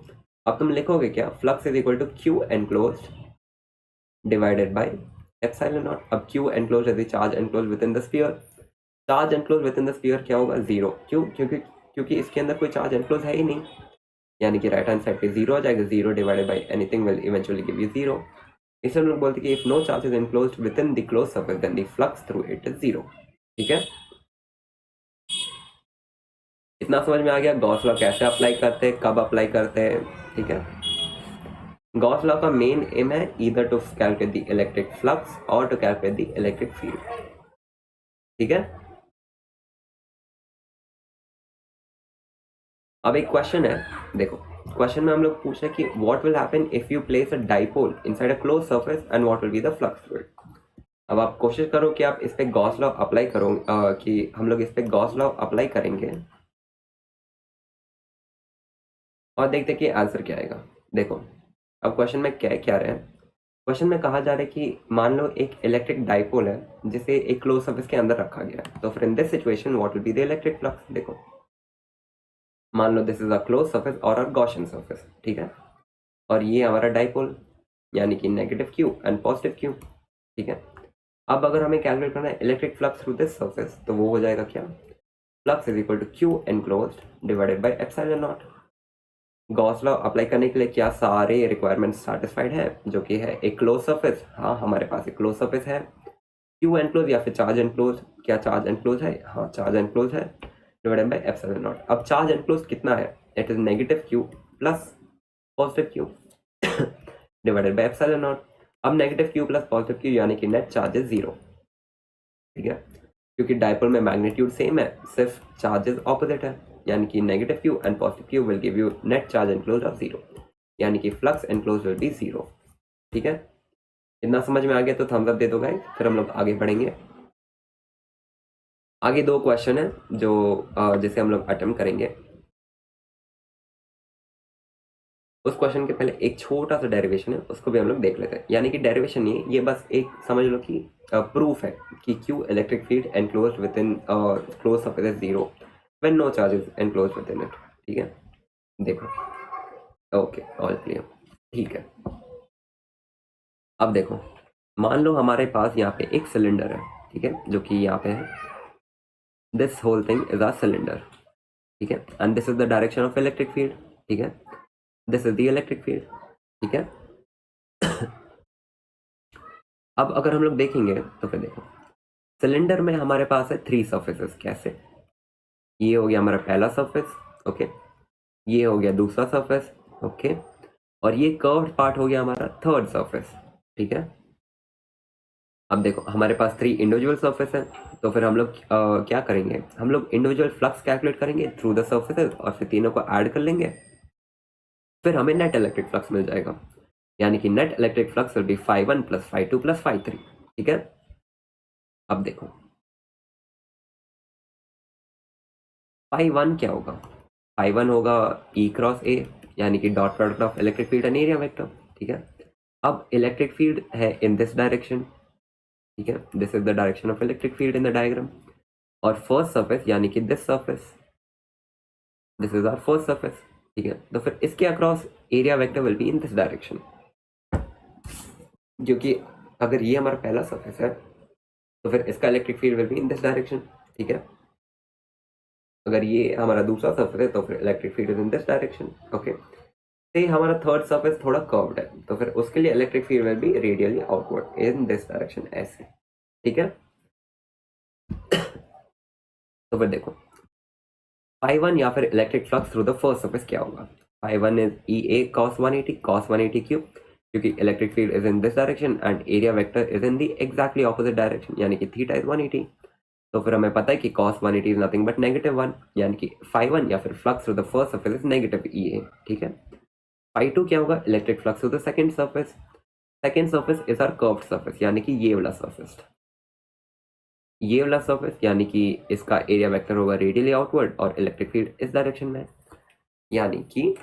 अब तुम लिखोगे क्या, flux is equal to Q enclosed divided by epsilon naught. अब Q enclosed is the charge enclosed within the sphere. Charge enclosed within the sphere क्या होगा, जीरो। क्यों, क्योंकि इसके अंदर कोई चार्ज एनक्लोज है ही नहीं, यानी कि राइट हैंड साइड पे जीरो आ जाएगा। Zero divided by anything will eventually give you zero. इसलिए हम लोग बोलते हैं कि if no charge is enclosed within the close surface then the flux through it is zero, ठीक है। इतना समझ में आ गया गॉस लॉ कैसे अप्लाई करते हैं, कब अप्लाई करते हैं, ठीक है। गॉस लॉ का मेन एम है either to calculate the electric flux और to calculate the electric field, ठीक है। अब एक क्वेश्चन है, देखो क्वेश्चन में हम लोग पूछ रहे हैं कि what will happen if you place a dipole inside a close surface and what will be the flux through it. अब आप कोशिश करो कि आप इस पे गॉस लॉ अप्लाई करो, कि हम लोग इस पे गॉस लॉ अप्लाई करेंगे और देखते कि आंसर क्या आएगा। देखो अब क्वेश्चन में क्या क्या रहे हैं, क्वेश्चन में कहा जा रहा है कि मान लो एक इलेक्ट्रिक डाइपोल है जिसे एक क्लोज सरफेस के अंदर रखा गया है, तो फिर in this situation what will be the electric flux. देखो मान लो this is a close surface और अ गॉसियन सरफेस, ठीक है, और ये हमारा डाइपोल यानी कि negative Q and positive Q, ठीक है। अब अगर हमें कैलकुलेट करना है electric flux through this surface, तो वो हो जाएगा क्या, flux is equal to Q enclosed divided by epsilon naught. Gauss law apply करने के लिए क्या सारे रिक्वायरमेंट्स सेटिस्फाइड है, जो कि है एक क्लोज सरफेस। हाँ हमारे पास एक क्लोज सरफेस है, क्यू एनक्लोज या फिर चार्ज एनक्लोज, क्या चार्ज एनक्लोज है? हाँ चार्ज एनक्लोज है, डिवाइडेड बाई एप्सिलॉन नॉट। अब चार्ज एनक्लोज कितना है? It is negative Q plus positive Q divided by epsilon naught. अब negative Q plus positive Q यानी कि नेट चार्ज इज जीरो, ठीक है, क्योंकि डायपोल में मैग्नीट्यूड सेम है, सिर्फ चार्जेस ऑपोजिट है, यानी कि negative Q and positive Q will give you net charge enclose of zero, यानी कि flux enclose will be zero, ठीक है। इतना समझ में आ गया तो थम्स अप दे दो गाइस, फिर हम लोग आगे बढ़ेंगे। आगे दो क्वेश्चन है जो जिसे हम लोग अटेम्प्ट करेंगे। उस क्वेश्चन के पहले एक छोटा सा डेरिवेशन है, उसको भी हम लोग देख लेते हैं। यानी कि डेरिवेशन नहीं है, ये बस एक समझ लो कि प्रूफ है कि Q electric field enclosed within close surface is zero when no charge is enclosed within it, ठीक है। देखो ओके ऑल क्लियर, ठीक है। अब देखो मान लो हमारे पास यहाँ पे एक सिलेंडर है, ठीक है, जो कि यहाँ पे है, this whole thing is a cylinder, ठीक है, and this is the direction of electric field, ठीक है, this is the electric field, ठीक है। अब अगर हम लोग देखेंगे तो फिर देखो सिलेंडर में हमारे पास है थ्री सरफेसेस, कैसे? ये हो गया हमारा पहला सरफेस, ओके, ये हो गया दूसरा सरफेस, ओके, और ये कर्व्ड पार्ट हो गया हमारा थर्ड सरफेस, ठीक है। अब देखो हमारे पास थ्री इंडिविजुअल सरफेस है, तो फिर हम लोग क्या करेंगे, हम लोग इंडिविजुअल फ्लक्स कैलकुलेट करेंगे थ्रू द सर्फेसेस और फिर तीनों को ऐड कर लेंगे, फिर हमें नेट इलेक्ट्रिक फ्लक्स मिल जाएगा, यानी कि net electric flux will be φ1 plus φ2 plus φ3, ठीक है। अब देखो φ1 क्या होगा? φ1 होगा E क्रॉस A, यानी कि dot product of electric field and area vector, ठीक है। अब इलेक्ट्रिक फील्ड है इन दिस डायरेक्शन, ठीक है, this is the direction of electric field in the diagram, और फर्स्ट सरफेस यानी कि this surface, this is our first surface, ठीक है। तो फिर इसके across area vector will be in this direction, क्योंकि अगर ये हमारा पहला सरफेस है तो फिर इसका electric field will be in this direction, ठीक है। अगर ये हमारा दूसरा सरफेस है तो फिर electric field is in this direction, okay. से हमारा थर्ड सरफेस थोड़ा कर्व्ड है, तो फिर उसके लिए electric field will B radially outward in this direction, ऐसे, ठीक है। तो फिर देखो φ1 या फिर electric flux through the first surface क्या होगा? φ1 इज EA cos 180 क्यों? क्योंकि electric field is in this direction and area vector is in the exactly opposite direction, यानी कि थीटा इज 180। तो फिर हमें पता है कि cos 180 इज नथिंग बट -1, यानी कि φ1 या फिर flux through the first surface is negative EA, ठीक है। φ2 क्या होगा? Electric flux through the second surface, second surface is our curved surface, यानी कि ये वाला सरफेस, ये वाला सरफेस, यानी कि इसका एरिया वेक्टर होगा रेडियली आउटवर्ड और इलेक्ट्रिक फील्ड इस डायरेक्शन में, यानी कि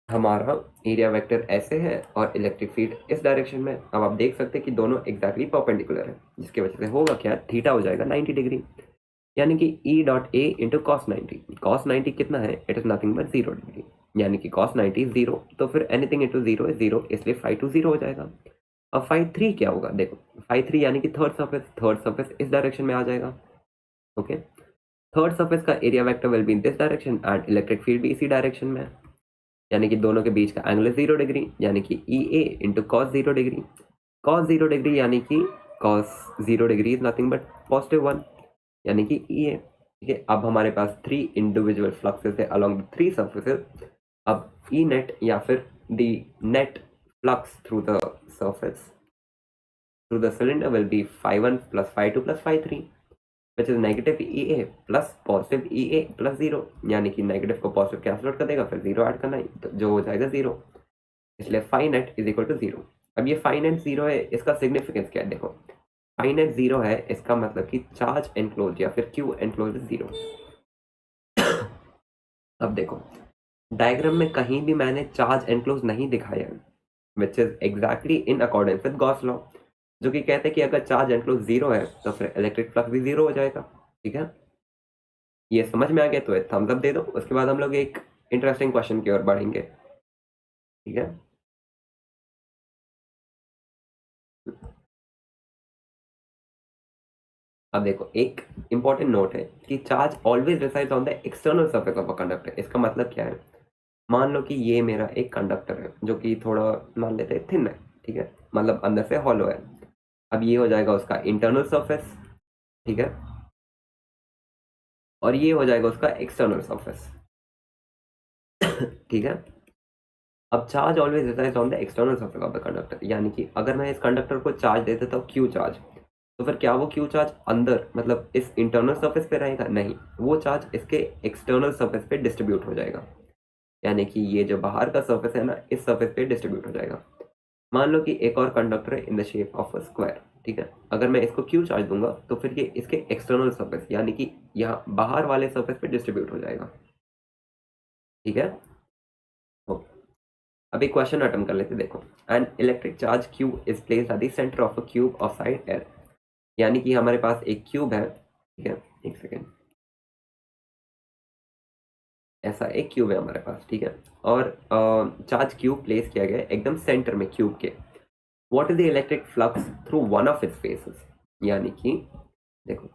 हमारा एरिया वेक्टर ऐसे है और इलेक्ट्रिक फील्ड इस डायरेक्शन में। अब आप देख सकते हैं कि दोनों एग्जैक्टली परपेंडिकुलर है, जिसकी वजह से होगा क्या, थीटा हो जाएगा 90 डिग्री, यानी कि E dot A into cos 90, cos 90 कितना है? It is nothing but 0 degree, यानी कि cos 90 इज 0, तो फिर एनीथिंग इंटू 0 इज 0, इसलिए φ2 0 हो जाएगा। अब φ3 क्या होगा? देखो φ3 यानी कि थर्ड सरफेस इस डायरेक्शन में आ जाएगा, ओके। थर्ड सरफेस का area vector will be in this direction and electric field भी इसी डायरेक्शन में, यानी कि दोनों के बीच का एंगल 0 डिग्री, यानी कि EA into cos 0 degree, cos 0 degree यानी कि cos 0 degree is nothing but +1, यानी कि EA, ठीक है। अब हमारे पास थ्री इंडिविजुअल फ्लक्सेस है अलोंग द थ्री सरफेसेस। अब E नेट या फिर the net flux through the surface through the cylinder will be φ1 plus φ2 plus φ3, which is negative EA plus positive EA plus 0, यानी कि नेगेटिव को positive cancel out कर देगा, फिर 0 add करना है तो जो हो जाएगा 0, इसलिए phi net is equal to 0। अब ये फाई नेट 0 है, इसका सिग्निफिकेंस क्या है? देखो फाई नेट 0 है, इसका मतलब कि चार्ज एनक्लोज या फिर क्यू एनक्लोज इज 0। अब देखो डायग्राम में कहीं भी मैंने चार्ज एनक्लोज नहीं दिखाया, which is exactly in accordance with Gauss law, जो कि कहते हैं कि अगर चार्ज एनक्लोज 0 है तो फिर इलेक्ट्रिक फ्लक्स भी 0 हो जाएगा, ठीक है। ये समझ में आ गया तो थम्स अप दे दो। उसके बाद हम लोग एक इंटरेस्टिंग क्वेश्चन की ओर बढ़ेंगे, ठीक है। अब देखो एक इंपॉर्टेंट नोट है कि charge always resides on the external surface of a conductor. इसका मतलब क्या है? मान लो कि ये मेरा एक कंडक्टर है जो कि थोड़ा मान लेते हैं थिन है, ठीक है, मतलब अंदर से हॉलो है। अब ये हो जाएगा उसका इंटरनल सरफेस, ठीक है, और ये हो जाएगा उसका एक्सटर्नल सरफेस, ठीक है। अब charge always resides on the external surface of the conductor, यानी कि अगर मैं इस कंडक्टर को चार्ज दे देता हूँ क्यू चार्ज, तो फिर क्या वो क्यू चार्ज अंदर मतलब इस इंटरनल सरफेस पे रहेगा? नहीं, वो चार्ज इसके एक्सटर्नल सरफेस पे डिस्ट्रीब्यूट हो जाएगा, यानी कि ये जो बाहर का सरफेस है ना, इस सरफेस पे डिस्ट्रीब्यूट हो जाएगा। मान लो कि एक और कंडक्टर है in the shape of a square, ठीक है। अगर मैं इसको क्यू चार्ज दूंगा तो फिर ये इसके एक्सटर्नल सरफेस यानी कि यहाँ बाहर वाले सरफेस पे डिस्ट्रीब्यूट हो जाएगा, ठीक है। ओके, अब एक क्वेश्चन अटेम्प्ट कर लेते हैं। देखो, an electric charge cube is placed at the centre of a cube of side L, यानी कि हमारे पास एक क्यूब है, ठीक है, एक सेकेंड, ऐसा एक क्यूब है हमारे पास, ठीक है, और चार्ज क्यूब प्लेस किया गया है एकदम सेंटर में क्यूब के। What is the electric flux through one of its faces, यानी कि देखो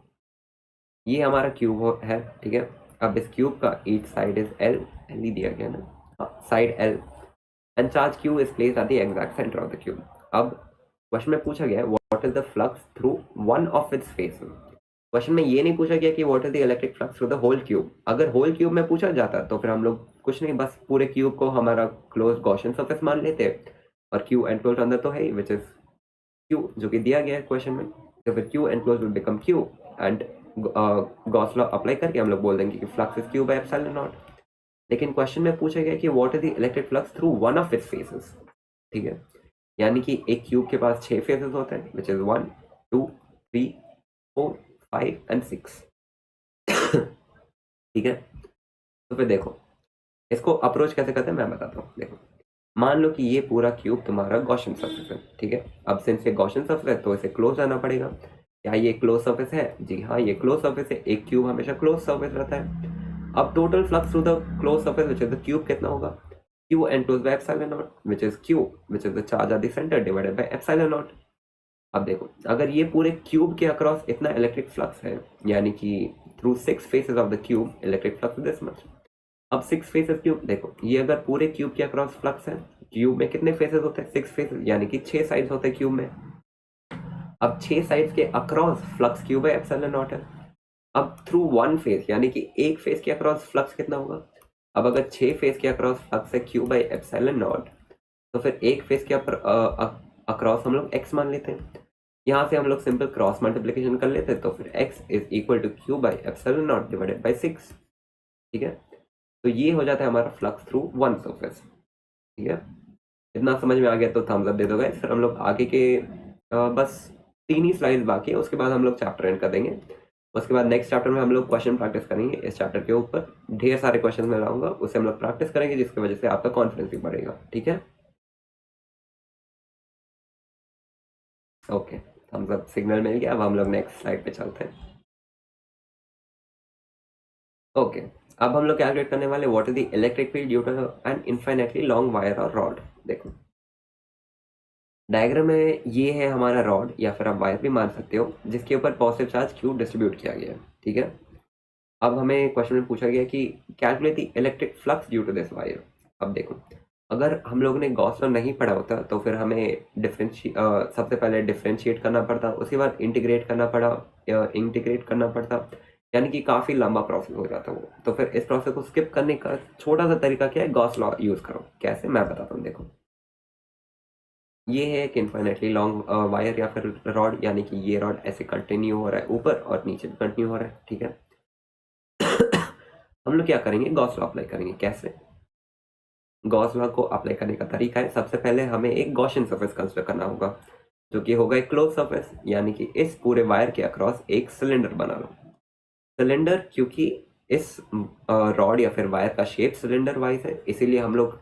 ये हमारा क्यूब है, ठीक है। अब इस क्यूब का each side is L, L ही दिया गया ना, side L, and charge Q is placed at the exact centre of the cube. अब क्वेश्चन में पूछा गया है what is the flux through one of its faces. Question में ये नहीं पूछा गया कि what is the electric flux through the whole cube. अगर होल क्यूब में पूछा जाता तो फिर हम लोग कुछ नहीं, बस पूरे क्यूब को हमारा क्लोज गॉसियन सरफेस मान लेते, और क्यू एनक्लोज अंदर तो है ही, विच इज क्यू, जो कि दिया गया है क्वेश्चन में। तो फिर Q enclose will become Q, and Gauss law apply करके हम लोग बोल देंगे कि flux is Q by epsilon not. लेकिन क्वेश्चन में पूछा गया कि what is the electric flux through one of its faces, ठीक है, यानी कि एक क्यूब के पास 6 फेसेस होते हैं, विच इज 1 2 3 4 5 एंड 6, ठीक है। तो फिर देखो इसको अप्रोच कैसे करते हैं मैं बताता हूँ। देखो, मान लो कि ये पूरा क्यूब तुम्हारा गॉसियन सरफेस है, ठीक है। अब सिंस ये गॉसियन सरफेस है तो इसे क्लोज रहना पड़ेगा। क्या ये क्लोज सरफेस है? जी हाँ, ये क्लोज सरफेस है। एक क्यूब हमेशा क्लोज सरफेस रहता है। अब total flux through the close surface which is the cube कितना होगा? Q enclosed bye epsilon not, which is Q, which is the charge at the centre divided by epsilon naught. अब देखो, अगर ये पूरे क्यूब के अक्रॉस इतना electric flux है, यानी कि through 6 faces of the cube electric flux this much. अब 6 फेसेस क्यूब, देखो ये अगर पूरे क्यूब के अक्रॉस फ्लक्स है, क्यूब में कितने फेसेस होते हैं? 6 फेसेस, यानी कि 6 साइड्स होते हैं क्यूब में। अब 6 साइड्स के across flux Q by epsilon not है। अब थ्रू वन फेस, यानी कि एक फेस के अक्रॉस फ्लक्स कितना होगा? अब अगर 6 फेस के अक्रॉस फ्लक्स है क्यू बाय एप्सिलॉन नॉट, तो फिर एक फेस के अक्रॉस हम लोग x मान लेते हैं। यहाँ से हम लोग सिंपल क्रॉस मल्टीप्लिकेशन कर लेते हैं, तो फिर x is equal to Q by epsilon naught divided by 6, ठीक है। तो ये हो जाता है हमारा फ्लक्स थ्रू वन सरफेस, ठीक है। इतना समझ में आ गया तो थम्स अप दे दो गाइस। फिर हम लोग आगे के बस 3 ही स्लाइड्स बाकी है, उसके बाद हम लोग चैप्टर एंड कर देंगे। उसके बाद नेक्स्ट चैप्टर में हम लोग क्वेश्चन प्रैक्टिस करेंगे। इस चैप्टर के ऊपर ढेर सारे क्वेश्चन मैं लाऊंगा, उससे हम लोग प्रैक्टिस करेंगे, जिसकी वजह से आपका कॉन्फिडेंस भी बढ़ेगा, ठीक है। ओके, थम्स अप सिग्नल मिल गया। अब हम लोग नेक्स्ट स्लाइड पे चलते हैं। ओके, अब हम लोग कैलकुलेट करने वाले what is the electric field due to an infinitely long wire और रॉड। देखो डायग्राम में ये है हमारा रॉड, या फिर आप वायर भी मान सकते हो, जिसके ऊपर पॉजिटिव चार्ज क्यू डिस्ट्रीब्यूट किया गया है, ठीक है। अब हमें क्वेश्चन में पूछा गया कि calculate the electric flux due to this wire. अब देखो, अगर हम लोग ने गॉस लॉ नहीं पढ़ा होता तो फिर हमें सबसे पहले डिफ्रेंशिएट करना पड़ता, उसके बाद इंटीग्रेट करना पड़ा, इंटीग्रेट करना पड़ता, यानी कि काफ़ी लंबा प्रोसेस हो जाता वो। तो फिर इस प्रोसेस को स्किप करने का छोटा सा तरीका क्या है? गॉस लॉ यूज़ करो। कैसे, मैं बताता हूँ। देखो, ये है एक इनफाइनाइटली लॉन्ग वायर या फिर रॉड, यानी कि ये रॉड ऐसे कंटिन्यू हो रहा है ऊपर और नीचे भी कंटिन्यू हो रहा है, ठीक है। हम लोग क्या करेंगे? गॉस लॉ अप्लाई करेंगे। कैसे? गॉस लॉ को अप्लाई करने का तरीका है, सबसे पहले हमें एक गॉसियन सरफेस कंसिडर करना होगा, जो कि होगा एक क्लोज सरफेस, यानी कि इस पूरे वायर के अक्रॉस एक सिलेंडर बना लो। सिलेंडर, क्योंकि इस रॉड या फिर वायर का शेप सिलेंडर वाइज है, इसीलिए हम लोग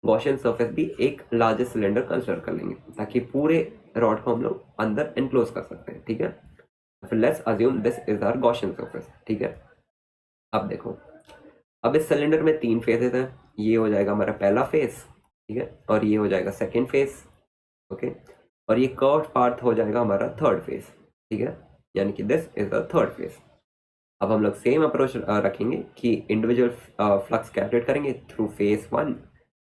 गॉसियन सरफेस भी एक लार्जेस्ट सिलेंडर कंसिडर कर लेंगे, ताकि पूरे रॉड को हम लोग अंदर एनक्लोज कर सकते हैं, ठीक है। फिर let's assume this is our Gaussian surface, ठीक है। अब देखो, अब इस सिलेंडर में 3 फेजेस हैं। ये हो जाएगा हमारा पहला फेस, ठीक है, और ये हो जाएगा सेकेंड फेस, ओके, और ये कर्व्ड पार्ट हो जाएगा हमारा थर्ड फेस, ठीक है, यानी कि this is the third phase. अब हम लोग सेम अप्रोच रखेंगे कि इंडिविजुअल फ्लक्स कैलकुलेट करेंगे through phase 1,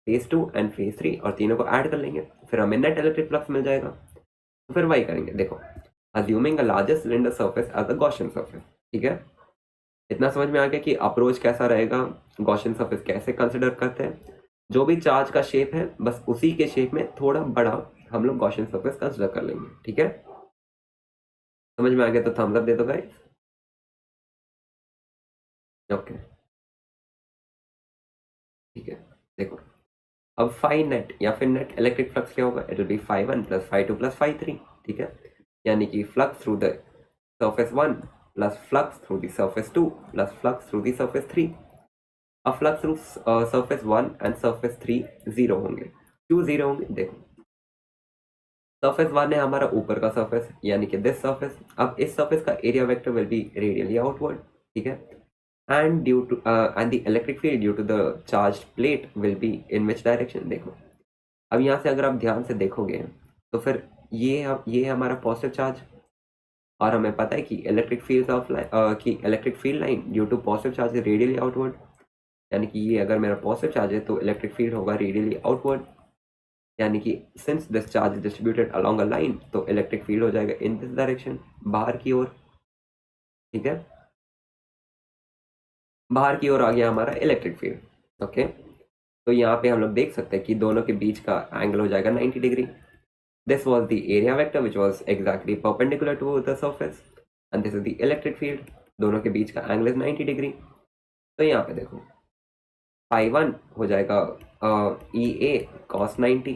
phase 2 and phase 3, और तीनों को ऐड कर लेंगे, फिर हमें नेट इलेक्ट्रिक फ्लक्स मिल जाएगा। तो फिर वही करेंगे। देखो, assuming a larger cylinder surface as a Gaussian surface, ठीक है। इतना समझ में आ गया कि अप्रोच कैसा रहेगा, गॉसियन सरफेस कैसे कंसिडर करते हैं। जो भी चार्ज का शेप है बस उसी के शेप में थोड़ा बड़ा हम लोग गॉसियन सरफेस कंसिडर कर लेंगे, ठीक है। समझ में आ गया तो थम्स अप दे दो गाइस। ओके, ठीक है। देखो, अब फाई नेट या फिर नेट इलेक्ट्रिक फ्लक्स क्या होगा, it will be phi one plus phi two plus phi three, ठीक है। यानी कि flux through the surface 1 plus flux through the surface 2 plus flux through the surface 3। अब flux through surface 1 and surface 3 zero होंगे। क्यों zero होंगे, देखो, surface 1 है हमारा ऊपर का surface यानी कि this surface। अब इस surface का area vector will be radially outward, ठीक है। and due to and the electric field due to the charged plate will be in which direction। देखो, अब यहाँ से अगर आप ध्यान से देखोगे तो फिर ये हमारा पॉजिटिव चार्ज, और हमें पता है कि electric field line due to positive charge radially outward, यानी कि ये अगर मेरा पॉजिटिव चार्ज है तो इलेक्ट्रिक फील्ड होगा रेडियली आउटवर्ड। यानी कि since this charge is distributed along a line तो इलेक्ट्रिक फील्ड हो जाएगा इन दिस डायरेक्शन, बाहर की ओर, ठीक है। बाहर की ओर आ गया हमारा इलेक्ट्रिक फील्ड। ओके, तो यहाँ पे हम लोग देख सकते हैं कि दोनों के बीच का एंगल हो जाएगा 90 degree. This was the area vector which was exactly perpendicular to the surface and this is the electric field। दोनों के बीच का एंगल is 90 डिग्री। तो यहाँ पे देखो, फाई वन हो जाएगा ई ए कॉस 90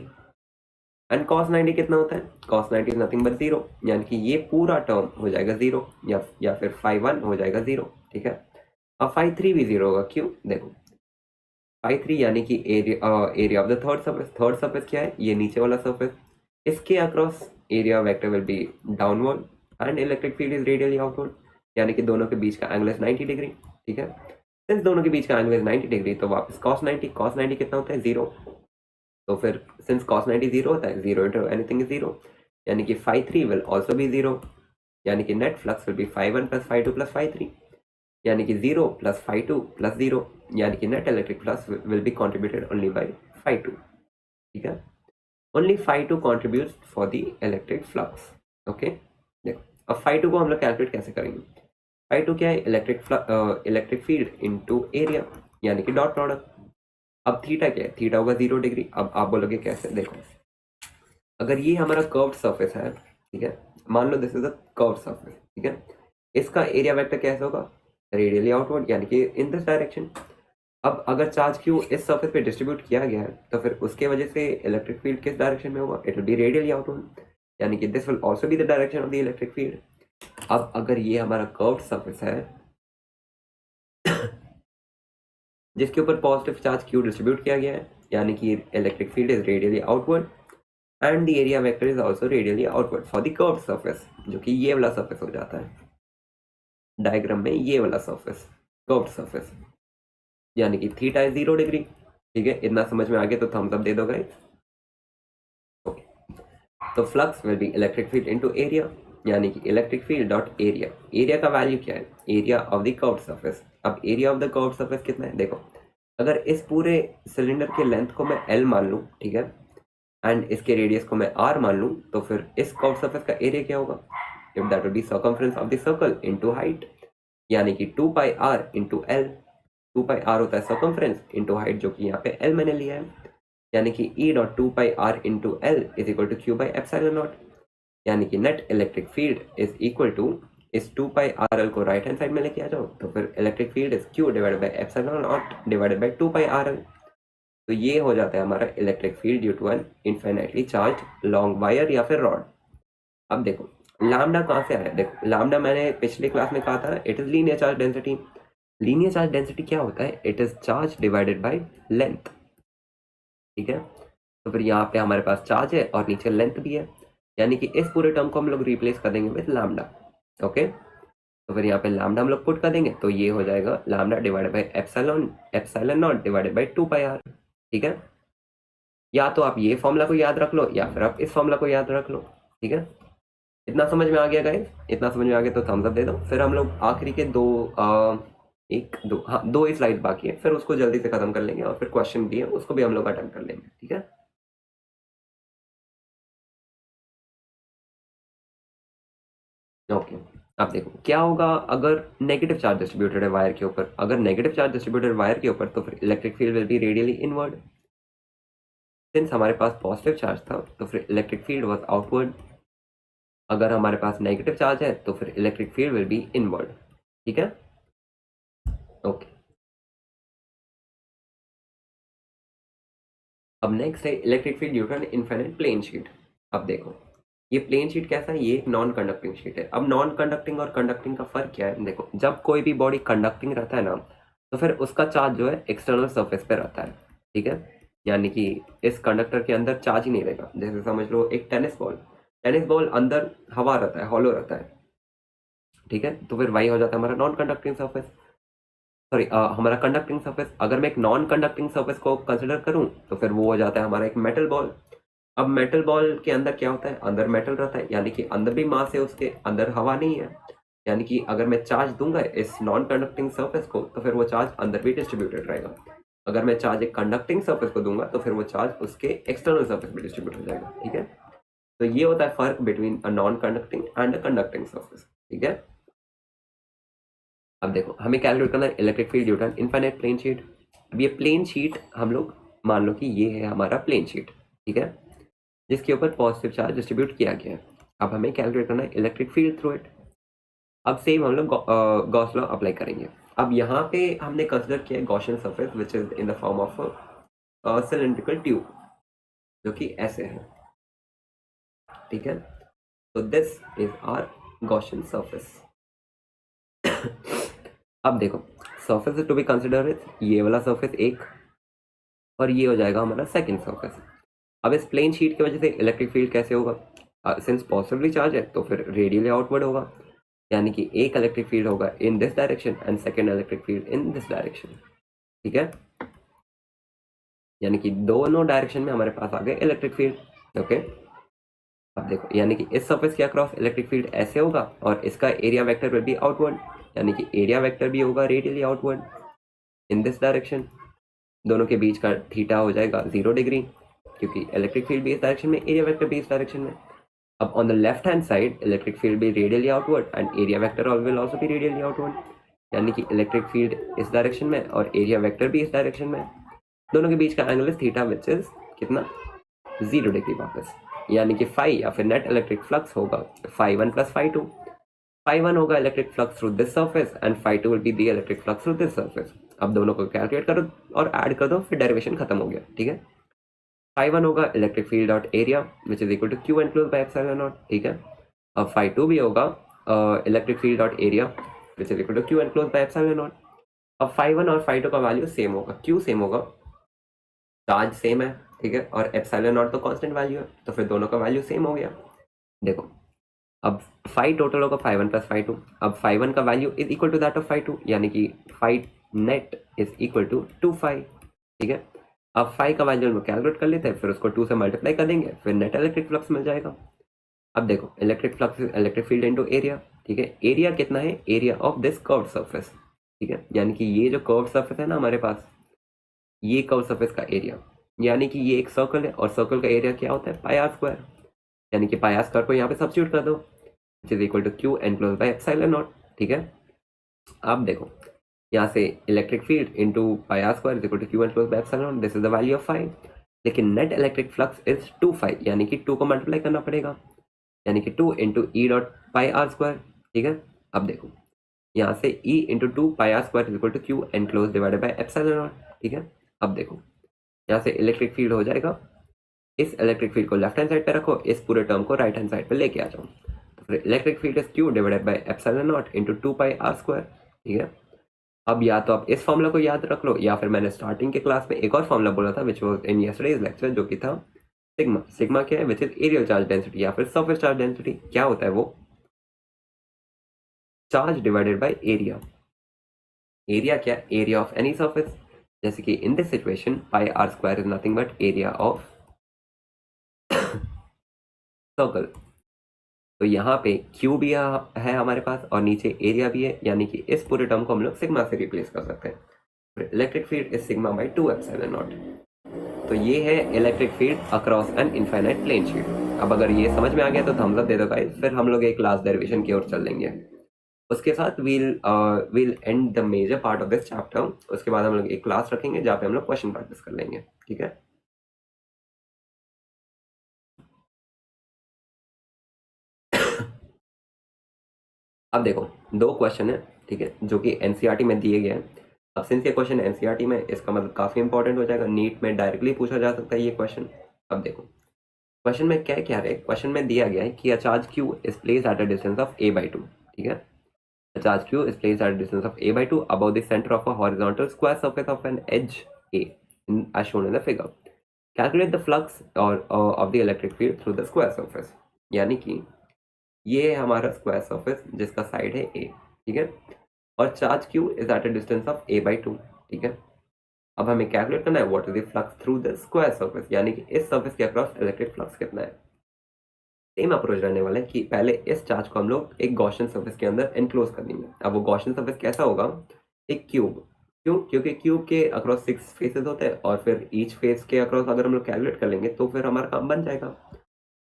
एंड कॉस 90 कितना होता है, cos 90 is nothing but zero, यानी कि ये पूरा टर्म हो जाएगा जीरो या फिर फाई वन हो जाएगा जीरो, ठीक है। अब फाई थ्री भी जीरो होगा, क्यों, देखो, फाई थ्री यानी कि area of the third surface क्या है, ये नीचे वाला सरफेस, इसके across area vector will B downward and electric field is radially outward, यानी कि दोनों के बीच का एंगल इज 90 डिग्री, ठीक है। सिंस दोनों के बीच का एंगल इज 90 डिग्री तो वापस cos 90 कितना होता है, जीरो। तो फिर सिंस cos 90 जीरो होता है, zero into anything is zero, यानी कि phi three will also be zero, यानी कि net flux will be phi one plus phi two plus phi three, यानी कि zero plus phi two plus zero, यानी कि net electric flux will be contributed only by phi two, ठीक है। Only phi2 contributes for the electric flux। Okay, देखो, अब phi2 को हम लोग कैलकुलेट कैसे करेंगे। phi2 क्या है, इलेक्ट्रिक फील्ड इनटू एरिया, यानी कि डॉट प्रोडक्ट। अब थीटा क्या है, थीटा होगा 0 डिग्री। अब आप बोलोगे कैसे, देखो, अगर ये हमारा कर्व्ड सरफेस है, ठीक है, मान लो this is a curved surface, ठीक है, इसका एरिया वेक्टर कैसे होगा, रेडियली आउटवर्ड, यानी कि इन दिस डायरेक्शन। अब अगर चार्ज क्यू इस सरफेस पे डिस्ट्रीब्यूट किया गया है तो फिर उसके वजह से इलेक्ट्रिक फील्ड किस डायरेक्शन में होगा, it will B radially outward, यानी कि this will also be the direction of the electric field. अब अगर ये हमारा कर्व्ड सरफेस है जिसके ऊपर पॉजिटिव चार्ज क्यू डिस्ट्रीब्यूट किया गया है, यानी कि electric field is radially outward and the area vector is also radially outward for the curved surface, जो कि ये वाला सरफेस हो जाता है डायग्राम में, ये वाला सरफेस कर्व्ड सरफेस, यानी कि थीटा इज 0 डिग्री, ठीक है। इतना समझ में आ गया तो थम्स अप दे दो गाइस। ओके, तो flux will be electric field into area, यानी कि electric field dot area. Area का वैल्यू क्या है, area of the curved surface. अब area of the curved surface कितना है, देखो, अगर इस पूरे सिलेंडर के लेंथ को मैं L मान लूँ, ठीक है, एंड इसके रेडियस को मैं R मान लूँ, तो फिर इस कर्व्ड सरफेस का एरिया क्या होगा, if that will B circumference of the circle into height, यानी कि 2 pi R into L। 2 pi R होता है सर्कमफ्रेंस इनटू हाइट, जो कि यहाँ पे L मैंने लिया है, यानी कि E dot 2 pi R into L is equal to Q by epsilon naught, यानी कि net electric field is equal to इस 2 पाई RL को राइट हैंड साइड में लेके आ जाओ तो फिर electric field is Q divided by epsilon naught divided by 2 pi RL। तो ये हो जाता है हमारा electric field due to an infinitely charge long wire या फिर रॉड। अब देखो, लैम्डा कहाँ से आया, देखो, लैम्डा मैंने पिछले क्लास में कहा था it is linear charge density. Linear charge density क्या होता है, it is charge divided by length, ठीक है। तो फिर यहाँ पे हमारे पास चार्ज है और नीचे लेंथ भी है, यानी कि इस पूरे टर्म को हम लोग रिप्लेस कर देंगे विद लैम्डा। ओके, तो फिर यहाँ पे लैम्डा हम लोग पुट कर देंगे तो ये हो जाएगा lambda divided by epsilon naught divided bye 2 pi r, ठीक है। या तो आप ये फॉर्मूला को याद रख लो या फिर आप इस फॉर्मूला को याद रख लो, ठीक है। इतना समझ में आ गया गाइस, इतना समझ में आ गया तो थम्स अप दे दो। फिर हम लोग आखिरी के एक दो, हाँ, 2 ही स्लाइड बाकी है, फिर उसको जल्दी से खत्म कर लेंगे और फिर क्वेश्चन भी है उसको भी हम लोग अटेम्प्ट कर लेंगे, ठीक है। ओके, अब देखो क्या होगा अगर नेगेटिव चार्ज डिस्ट्रीब्यूटेड है वायर के ऊपर। अगर नेगेटिव चार्ज डिस्ट्रीब्यूटेड वायर के ऊपर तो फिर electric field will B radially inward. Since हमारे पास पॉजिटिव चार्ज था तो फिर इलेक्ट्रिक फील्ड वाज आउटवर्ड। अगर हमारे पास नेगेटिव चार्ज है तो फिर electric field will be inward. ठीक है, ओके। अब नेक्स्ट है electric field due to an infinite plane sheet. अब देखो ये प्लेन शीट कैसा है, ये एक नॉन कंडक्टिंग शीट है। अब नॉन कंडक्टिंग और कंडक्टिंग का फर्क क्या है, देखो जब कोई भी बॉडी कंडक्टिंग रहता है ना तो फिर उसका चार्ज जो है एक्सटर्नल सरफेस पे रहता है। ठीक है, यानी कि इस कंडक्टर के अंदर चार्ज ही नहीं रहेगा। जैसे समझ लो एक टेनिस बॉल अंदर हवा रहता है, हॉलो रहता है। ठीक है, तो फिर वही हो जाता है हमारा नॉन कंडक्टिंग सरफेस, सॉरी हमारा कंडक्टिंग सरफेस। अगर मैं एक नॉन कंडक्टिंग सरफेस को कंसिडर करूं तो फिर वो हो जाता है हमारा एक मेटल बॉल। अब मेटल बॉल के अंदर क्या होता है, अंदर मेटल रहता है, यानी कि अंदर भी मास है, उसके अंदर हवा नहीं है। यानी कि अगर मैं चार्ज दूंगा इस नॉन कंडक्टिंग सरफेस को तो फिर वो चार्ज अंदर भी डिस्ट्रीब्यूटेड रहेगा। अगर मैं चार्ज एक कंडक्टिंग सरफेस को दूंगा तो फिर वो चार्ज उसके एक्सटर्नल सरफेस पे डिस्ट्रीब्यूट हो जाएगा। ठीक है, तो ये होता है फर्क between a non conducting and a conducting surface. ठीक है, अब देखो हमें कैलकुलेट करना है electric field due to an infinite plane sheet. अब ये प्लेन शीट हम लोग मान लो कि ये है हमारा प्लेन शीट। ठीक है, जिसके ऊपर पॉजिटिव चार्ज डिस्ट्रीब्यूट किया गया है। अब हमें कैलकुलेट करना है इलेक्ट्रिक फील्ड थ्रू इट। अब सेम हम लोग गॉस लॉ अप्लाई करेंगे। अब यहाँ पे हमने कंसिडर किया है Gaussian surface which is in the form of cylindrical tube जो कि ऐसे है। ठीक है, तो this is our Gaussian surface. अब देखो surface to be consider is ये वाला सरफेस एक, और ये हो जाएगा हमारा सेकंड सरफेस। अब इस प्लेन शीट की वजह से इलेक्ट्रिक फील्ड कैसे होगा, सिंस पॉजिटिवली चार्ज है तो फिर रेडियली आउटवर्ड होगा। यानी कि एक इलेक्ट्रिक फील्ड होगा इन this direction and second electric field in this direction. ठीक है, यानी कि दोनों डायरेक्शन में हमारे पास आ गए इलेक्ट्रिक फील्ड। ओके, अब देखो यानी कि इस सरफेस के अक्रॉस इलेक्ट्रिक फील्ड ऐसे होगा और इसका area vector will B outward, यानी कि एरिया वेक्टर भी होगा radially outward in this direction. दोनों के बीच का थीटा हो जाएगा 0 डिग्री, क्योंकि इलेक्ट्रिक फील्ड भी इस डायरेक्शन में, एरिया वेक्टर भी इस डायरेक्शन में। अब on the left hand side electric field भी radially outward and area vector will also be radially outward, यानी कि इलेक्ट्रिक फील्ड इस डायरेक्शन में और एरिया वेक्टर भी इस डायरेक्शन में। दोनों के बीच का angle is theta which is कितना 0 डिग्री वापस, यानी कि फाई या फिर नेट इलेक्ट्रिक फ्लक्स होगा φ1 प्लस φ2। φ1 होगा electric flux through this surface and φ2 will be the electric flux through this surface. अब दोनों को कैलकुलेट करो और ऐड कर दो, फिर डेरिवेशन खत्म हो गया। ठीक है, φ1 होगा electric field dot area which is equal to Q enclose by epsilon naught. ठीक है, अब φ2 भी होगा electric field dot area which is equal to Q enclose by epsilon naught. अब φ1 और φ2 का वैल्यू सेम होगा, क्यू सेम होगा, चार्ज सेम है। ठीक है, और एप्सिलॉन नॉट तो कांस्टेंट वैल्यू है, तो फिर दोनों का वैल्यू सेम हो गया। देखो अब फाई टोटल होगा φ1 प्लस φ2। अब φ1 का value is equal to that of φ2, यानी कि phi net is equal to 2φ। ठीक है, अब फाई का वैल्यू हम कैलकुलेट कर लेते हैं, फिर उसको 2 से मल्टीप्लाई कर देंगे, फिर नेट इलेक्ट्रिक फ्लक्स मिल जाएगा। अब देखो electric flux electric field into area. ठीक है, एरिया कितना है, area of this curved surface. ठीक है, यानी कि ये जो कर्व्ड सरफेस है ना हमारे पास, ये कर्व्ड सरफेस का एरिया, यानी कि ये एक सर्कल है और सर्कल का एरिया क्या होता है पाई आर स्क्वायर, यानी कि पाई आर स्क्वायर को यहाँ पे सब्स्टिट्यूट कर दो which is equal to Q enclose by epsilon naught. ठीक है, अब देखो यहाँ से electric field into pi R square is equal to Q enclose by epsilon naught, this is the value of phi. लेकिन नेट इलेक्ट्रिक फ्लक्स इज 2φ, यानी कि 2 को मल्टीप्लाई करना पड़ेगा, यानी कि 2 into E dot pi R square. ठीक है, अब देखो यहाँ से E into 2 pi R square is equal to Q enclose divided by epsilon naught. ठीक है, अब देखो यहाँ से इलेक्ट्रिक फील्ड हो जाएगा, इस इलेक्ट्रिक फील्ड को लेफ्ट हैंड साइड पे रखो, इस पूरे टर्म को राइट हैंड साइड पे लेके आ जाओ, तो फिर electric field is Q divided by epsilon naught into 2 pi R square. ठीक है, अब या तो आप इस फॉर्मूला को याद रख लो, या फिर मैंने स्टार्टिंग के क्लास में एक और फॉर्मूला बोला था which was in yesterday's lecture, जो कि था सिग्मा। सिग्मा क्या है, which is areal charge density या फिर सरफेस चार्ज डेंसिटी। क्या होता है वो, charge divided by area. Area क्या, एरिया ऑफ एनी सरफेस, जैसे कि in this situation pi R square is nothing but area of circle. तो यहाँ पे क्यू भी है हमारे पास और नीचे एरिया भी है, यानी कि इस पूरे टर्म को हम लोग सिग्मा से रिप्लेस कर सकते हैं। Electric field is sigma by 2 epsilon naught. तो ये है electric field across an infinite plane sheet. अब अगर ये समझ में आ गया तो थम्स अप दे दो गाइस, फिर हम लोग एक लास्ट डेरिवेशन की ओर चल लेंगे। उसके साथ will and the major part of this chapter. उसके बाद हम लोग एक क्लास रखेंगे जहाँ पे हम लोग क्वेश्चन प्रैक्टिस कर लेंगे, ठीक है। अब देखो, दो क्वेश्चन है, ठीक है, जो कि एनसीईआरटी में दिए गए हैं। अब सिंस ये क्वेश्चन एनसीईआरटी में, इसका मतलब काफी इंपॉर्टेंट हो जाएगा, नीट में डायरेक्टली पूछा जा सकता है ये क्वेश्चन। अब देखो क्वेश्चन में क्या क्या है। क्वेश्चन में दिया गया है कि a charge Q is placed eight a distance of a/2, ठीक है। A charge q is placed at a distance of a/2 above the center of a horizontal square surface of an edge a, as shown in the figure. Calculate the flux of the electric field through the square surface. यानी कि ये है हमारा square surface जिसका side है a, ठीक है, और charge q is eight a distance of a/2, ठीक है। अब हमें कैलकुलेट करना है what is the flux through the square surface, यानी कि इस सरफेस के अक्रॉस इलेक्ट्रिक फ्लक्स कितना है। सेम अप्रोच रहने वाला है कि पहले इस चार्ज को हम लोग एक गॉसियन सरफेस के अंदर एनक्लोज कर देंगे। अब वो गॉसियन सरफेस कैसा होगा, एक क्यूब। क्यों? क्योंकि क्यूब के अक्रॉस 6 फेसेस होते हैं और फिर ईच फेस के अक्रॉस अगर हम लोग कैलकुलेट कर लेंगे तो फिर हमारा काम बन जाएगा।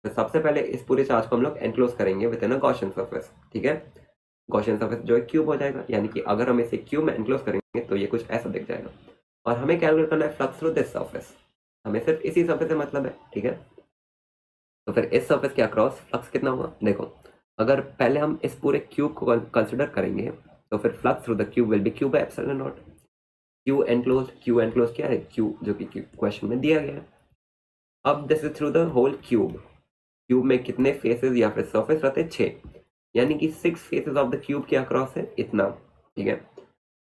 तो सबसे पहले इस पूरे चार्ज को हम लोग एनक्लोज करेंगे with in a Gaussian surface, ठीक है। गॉसियन सरफेस जो है क्यूब हो जाएगा, यानी कि अगर हम इसे क्यूब में एनक्लोज करेंगे तो ये कुछ ऐसा दिख जाएगा। और हमें कैलकुलेट करना है फ्लक्स थ्रू दिस सरफेस, हमें सिर्फ इसी सरफेस से मतलब है, ठीक है। तो फिर इस सरफेस के अक्रॉस फ्लक्स कितना होगा, देखो अगर पहले हम इस पूरे क्यूब को कंसिडर करेंगे तो फिर flux through the cube will be Q by epsilon naught. Q enclose क्या है, क्यू जो कि क्वेश्चन में दिया गया है। अब this is through the whole cube. Cube में कितने फेसेस या फिर सरफेस रहते हैं, 6, यानी कि 6 फेसेस ऑफ द क्यूब के अक्रॉस है इतना, ठीक है।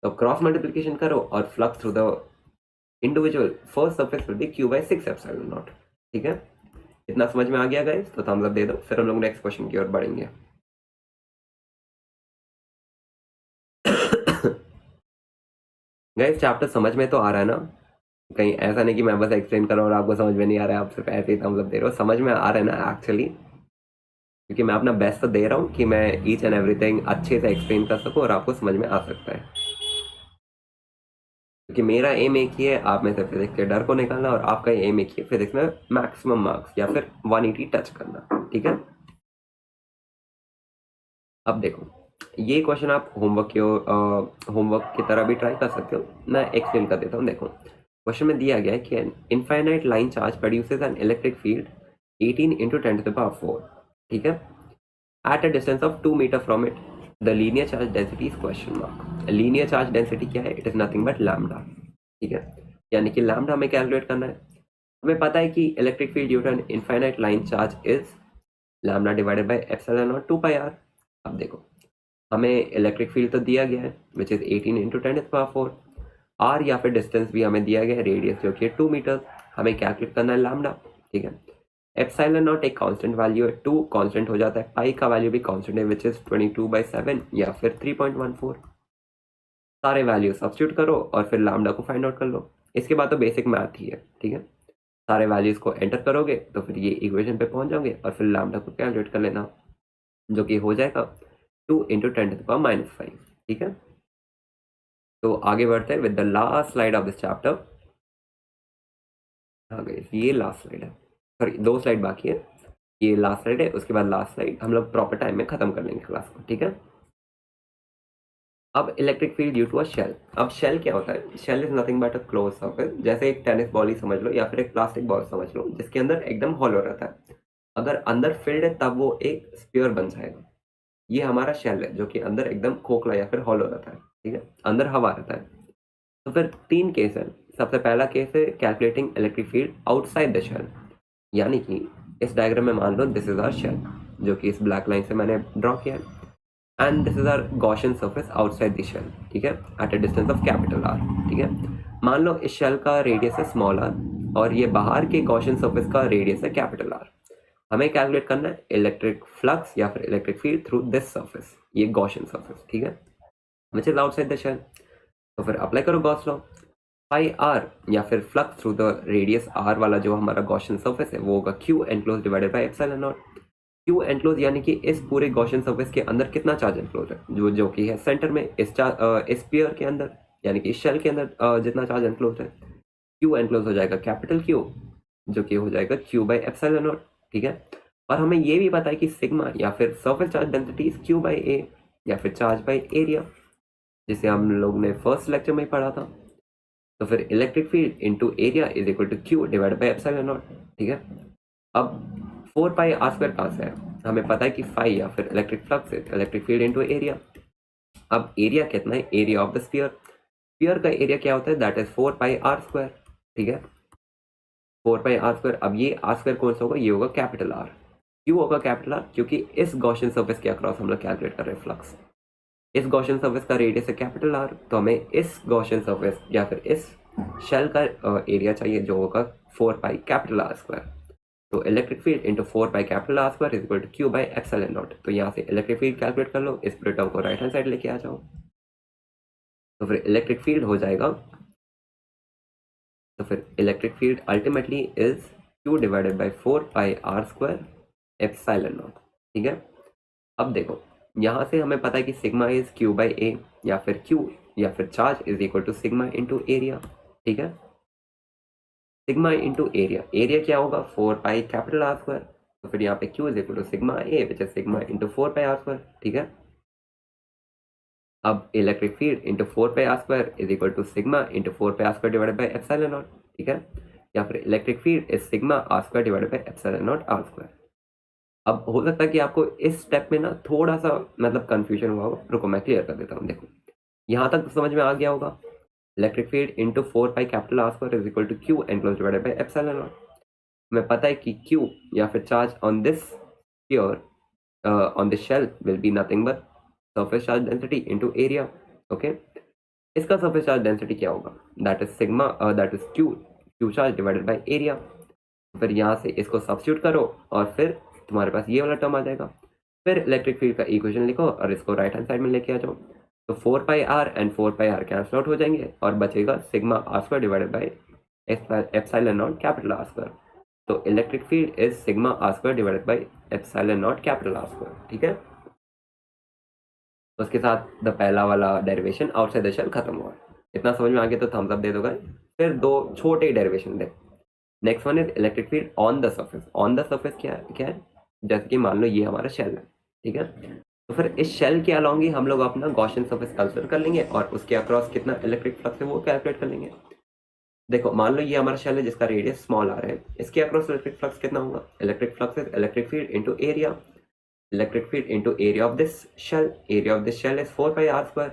तो क्रॉस मल्टीप्लिकेशन करो और flux through the individual first surface will be Q by 6 epsilon naught, ठीक है। इतना समझ में आ गया गाइस, तो थम्स अप दे दो, फिर हम लोग नेक्स्ट क्वेश्चन की ओर बढ़ेंगे। गाइस चैप्टर समझ में तो आ रहा है ना, कहीं ऐसा नहीं कि मैं बस एक्सप्लेन कर रहा हूँ और आपको समझ में नहीं आ रहा है, आप सिर्फ ऐसे ही थम्स अप दे रहे हो। समझ में आ रहा है ना एक्चुअली, क्योंकि मैं अपना बेस्ट तो दे रहा हूँ कि मैं ईच एंड एवरीथिंग अच्छे से एक्सप्लेन कर सकूँ और आपको समझ में आ सकता है। क्योंकि मेरा एम एक ही है, आप में से फिजिक्स के डर को निकालना, और आपका एम एक ही है फिजिक्स में मैक्सिमम मार्क्स या फिर 180 टच करना, ठीक है। अब देखो ये क्वेश्चन आप होमवर्क की तरह भी ट्राई कर सकते हो, मैं एक्सप्लेन कर देता हूँ। देखो क्वेश्चन में दिया गया है कि an infinite line charge produces an electric field 18 into 10 to the power 4, ठीक है, at a distance of 2 meter from it. The linear charge density is question mark. Linear charge density क्या है, it is nothing but lambda, ठीक है। यानी कि lambda हमें calculate करना है। हमें पता है कि electric field due to an infinite line charge is lambda divided by epsilon naught 2 pi R. अब देखो हमें इलेक्ट्रिक फील्ड तो दिया गया है which is 18 into 10 to the power 4। R या फिर डिस्टेंस भी हमें दिया गया है, रेडियस जो कि है 2 मीटर। हमें कैलकुलेट करना है लैम्डा, ठीक है। एप्सिलॉन नॉट एक कांस्टेंट वैल्यू है, 2 कांस्टेंट हो जाता है, पाई का वैल्यू भी कांस्टेंट है विच इज 22/7 या फिर 3.14। सारे वैल्यू सब्स्टिट्यूट करो और फिर लैम्डा को फाइंड आउट कर लो। इसके बाद तो बेसिक मैथ ही है, ठीक है। सारे वैल्यूज को एंटर करोगे तो फिर ये इक्वेशन पे पहुंच जाओगे और फिर लैम्डा को कैलकुलेट कर लेना, जो कि हो जाएगा 2 into 10 to the power -5, ठीक है। तो आगे बढ़ते हैं with the last slide of this chapter. हाँ गाइस ये लास्ट स्लाइड है, सॉरी 2 स्लाइड बाकी है, ये लास्ट स्लाइड है, उसके बाद लास्ट स्लाइड हम लोग प्रॉपर टाइम में खत्म कर लेंगे क्लास को, ठीक है। अब electric field due to a shell. अब शेल क्या होता है, shell is nothing but a close surface, जैसे एक टेनिस बॉल ही समझ लो या फिर एक प्लास्टिक बॉल समझ लो जिसके अंदर एकदम हॉलो रहता है। अगर अंदर फील्ड है तब वो एक स्फीयर बन जाएगा। ये हमारा शेल है जो कि अंदर एकदम खोखला या फिर हॉलो रहता है, ठीक है, अंदर हवा रहता है। तो फिर 3 केस है। सबसे पहला केस है calculating electric field outside the shell, यानी कि इस डायग्राम में मान लो दिस इज आवर शेल जो कि इस ब्लैक लाइन से मैंने ड्रॉ किया है, and this is our Gaussian surface outside the shell, ठीक है, at a distance of capital R, ठीक है। मान लो इस शेल का रेडियस है स्मॉल आर और ये बाहर के गॉसियन सरफेस का रेडियस है कैपिटल आर। हमें कैलकुलेट करना है इलेक्ट्रिक फ्लक्स या फिर electric field through this surface, ये गॉसियन सरफेस, ठीक है, which is outside the shell. तो फिर अप्लाई करो गॉस लॉ। पाई आर या फिर flux through the radius R वाला जो हमारा गॉसियन सरफेस है वो होगा Q enclose divided by epsilon naught. Q enclose यानी कि इस पूरे गॉसियन सरफेस के अंदर कितना चार्ज एनक्लोज है, जो कि है सेंटर में इस स्फीयर के अंदर, यानी कि इस शेल के अंदर जितना चार्ज एनक्लोज है, क्यू एनक्लोज हो जाएगा कैपिटल क्यू जो कि हो जाएगा क्यू बाय एप्सिलॉन नॉट, ठीक है। और हमें ये भी पता है कि सिग्मा या फिर surface charge density is Q by A या फिर चार्ज बाई एरिया, जिसे हम लोग ने फर्स्ट लेक्चर में ही पढ़ा था। तो फिर electric field into area is equal to Q divide by epsilon naught. ठीक है, अब 4 पाई आर स्क्वायर कहाँ से है? हमें पता है कि फाई या फिर इलेक्ट्रिक फ्लक्स है इलेक्ट्रिक फील्ड इनटू एरिया। अब एरिया कितना है? Area of the sphere. Sphere का एरिया क्या होता है? That is 4 pi R square. ठीक है, 4 पाई आर स्क्वायर। अब ये आर स्क्वायर कौन सा होगा? ये होगा कैपिटल आर। क्यों होगा कैपिटल आर? क्योंकि इस गॉसियन सरफेस के अक्रॉस हम लोग कैलकुलेट कर रहे हैं फ्लक्स। इस गॉसियन सरफेस का रेडियस है कैपिटल आर, तो हमें इस गॉसियन सरफेस या फिर इस शेल का एरिया चाहिए जो होगा 4 पाई कैपिटल आर स्क्वायर। तो electric field into 4 pi capital R square is equal to Q by epsilon naught. तो यहाँ से इलेक्ट्रिक फील्ड कैलकुलेट कर लो, इस पूरे टर्म को राइट हैंड साइड लेके आ जाओ। तो फिर इलेक्ट्रिक फील्ड हो जाएगा, तो फिर electric field ultimately is Q divided by 4 pi R square epsilon naught. ठीक है, अब देखो यहाँ से हमें पता है कि sigma is Q by A या फिर क्यू या फिर charge is equal to sigma into area. ठीक है, सिग्मा इंटू एरिया, एरिया क्या होगा? 4 पाई कैपिटल आर स्क्वायर। तो फिर यहाँ पे Q is equal to sigma A which is sigma into 4 pi R square. ठीक है, अब electric field into 4 pi R square is equal to sigma into 4 pi R square divided by epsilon naught. ठीक है, या फिर electric field is sigma R square divided by epsilon naught R square. अब हो सकता है कि आपको इस स्टेप में ना थोड़ा सा मतलब कंफ्यूजन हुआ हो, रुको मैं क्लियर कर देता हूँ। देखो यहाँ तक समझ में आ गया होगा। Electric field into 4 pi capital R square is equal to Q enclose divided by epsilon naught. हमें पता है कि क्यू या फिर charge on this sphere on this shell will be nothing but surface charge density into area. Okay, इसका surface charge density क्या होगा? That is sigma that is Q charge divided by area. फिर यहाँ से इसको substitute करो और फिर तुम्हारे पास ये वाला टर्म आ जाएगा। फिर इलेक्ट्रिक फील्ड का इक्वेशन लिखो और इसको राइट हैंड साइड में लेके आ जाओ। तो 4 pi R and 4 pi R cancel out हो जाएंगे और बचेगा sigma R square divided by epsilon naught capital R square. तो electric field is sigma R square divided by epsilon naught capital R square. ठीक है, उसके साथ द पहला वाला डेरिवेशन आउटसाइड द शेल खत्म हुआ। इतना समझ में आ गया तो थम्स अप दे दो गाइस। फिर दो छोटे derivation they. Next one is electric field on the surface. On the surface क्या है? जैसे कि मान लो ये हमारा शेल है। ठीक है, तो फिर इस शेल के अलोंग ही हम लोग अपना गॉसियन सरफेस कंसिडर कर लेंगे और उसके अक्रॉस कितना इलेक्ट्रिक फ्लक्स है वो कैलकुलेट कर लेंगे। देखो मान लो ये हमारा शेल है जिसका रेडियस स्मॉल आर है, इसके अक्रॉस इलेक्ट्रिक फ्लक्स कितना होगा? Electric flux is electric field into area, electric field into area of this shell. Area of this shell is 4 pi R square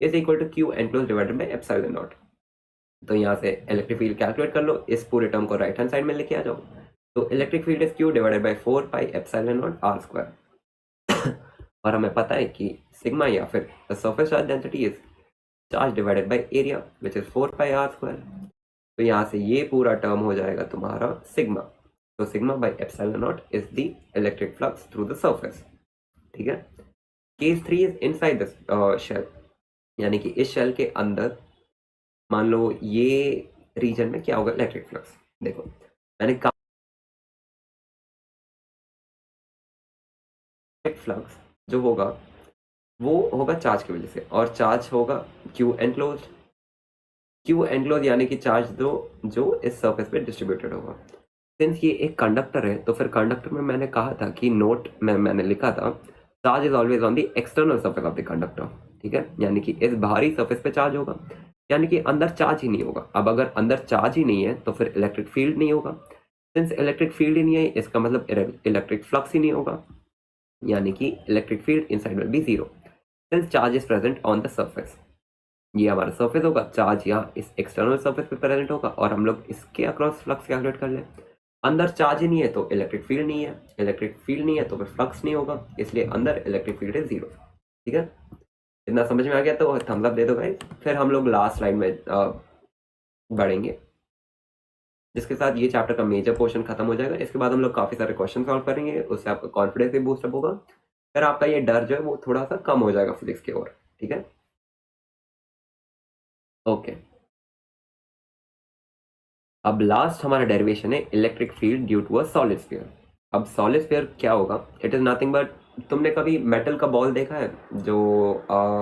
is equal to Q enclose divided by epsilon naught. तो यहाँ से electric field calculate कर लो, इस पूरे term को right hand side में लेके आ जाओ। तो electric field is Q divided by 4 pi epsilon naught R square. और हमें पता है कि सिग्मा या फिर the surface charge density is charge divided by area which is 4 pi R square. तो यहाँ से ये पूरा टर्म हो जाएगा तुम्हारा सिग्मा। तो sigma by epsilon naught is the electric flux through the surface. ठीक है, case 3 is inside the shell, यानी कि इस शेल के अंदर मान लो ये रीजन में क्या होगा इलेक्ट्रिक फ्लक्स। देखो मैंने कहा फ्लक्स जो होगा वो होगा चार्ज की वजह से, और चार्ज होगा क्यू एनक्लोज। क्यू एनक्लोज यानी कि चार्ज जो इस सरफेस पे डिस्ट्रीब्यूटेड होगा। सिंस ये एक कंडक्टर है तो फिर कंडक्टर में मैंने कहा था कि नोट में मैंने लिखा था charge is always on the external surface of the conductor. ठीक है, यानी कि इस बाहरी सरफेस पे चार्ज होगा, यानी कि अंदर चार्ज ही नहीं होगा। अब अगर अंदर चार्ज ही नहीं है तो फिर इलेक्ट्रिक फील्ड नहीं होगा। सिंस इलेक्ट्रिक फील्ड ही नहीं है इसका मतलब इलेक्ट्रिक फ्लक्स ही नहीं होगा, यानी कि electric field inside will be zero since charge is present on the surface. ये हमारा सरफेस होगा, चार्ज यहाँ इस एक्सटर्नल सरफेस पे प्रेजेंट होगा और हम लोग इसके अक्रॉस फ्लक्स कैलकुलेट कर लें। अंदर चार्ज ही नहीं है तो इलेक्ट्रिक फील्ड नहीं है, इलेक्ट्रिक फील्ड नहीं है तो फिर फ्लक्स नहीं होगा, इसलिए अंदर इलेक्ट्रिक फील्ड है जीरो। ठीक है, इतना समझ में आ गया तो थम्स अप दे दो भाई। फिर हम लोग लास्ट स्लाइड में बढ़ेंगे, जिसके साथ ये चैप्टर का मेजर पोर्शन खत्म हो जाएगा। इसके बाद हम लोग काफ़ी सारे क्वेश्चन सॉल्व करेंगे, उससे आपका कॉन्फिडेंस भी बूस्टअप होगा, फिर आपका ये डर जो है वो थोड़ा सा कम हो जाएगा फिजिक्स की ओर। ठीक है, ओके। अब लास्ट हमारा डेरिवेशन है electric field due to a solid sphere. अब सॉलिड स्फीयर क्या होगा? इट इज़ नथिंग बट, तुमने कभी मेटल का बॉल देखा है जो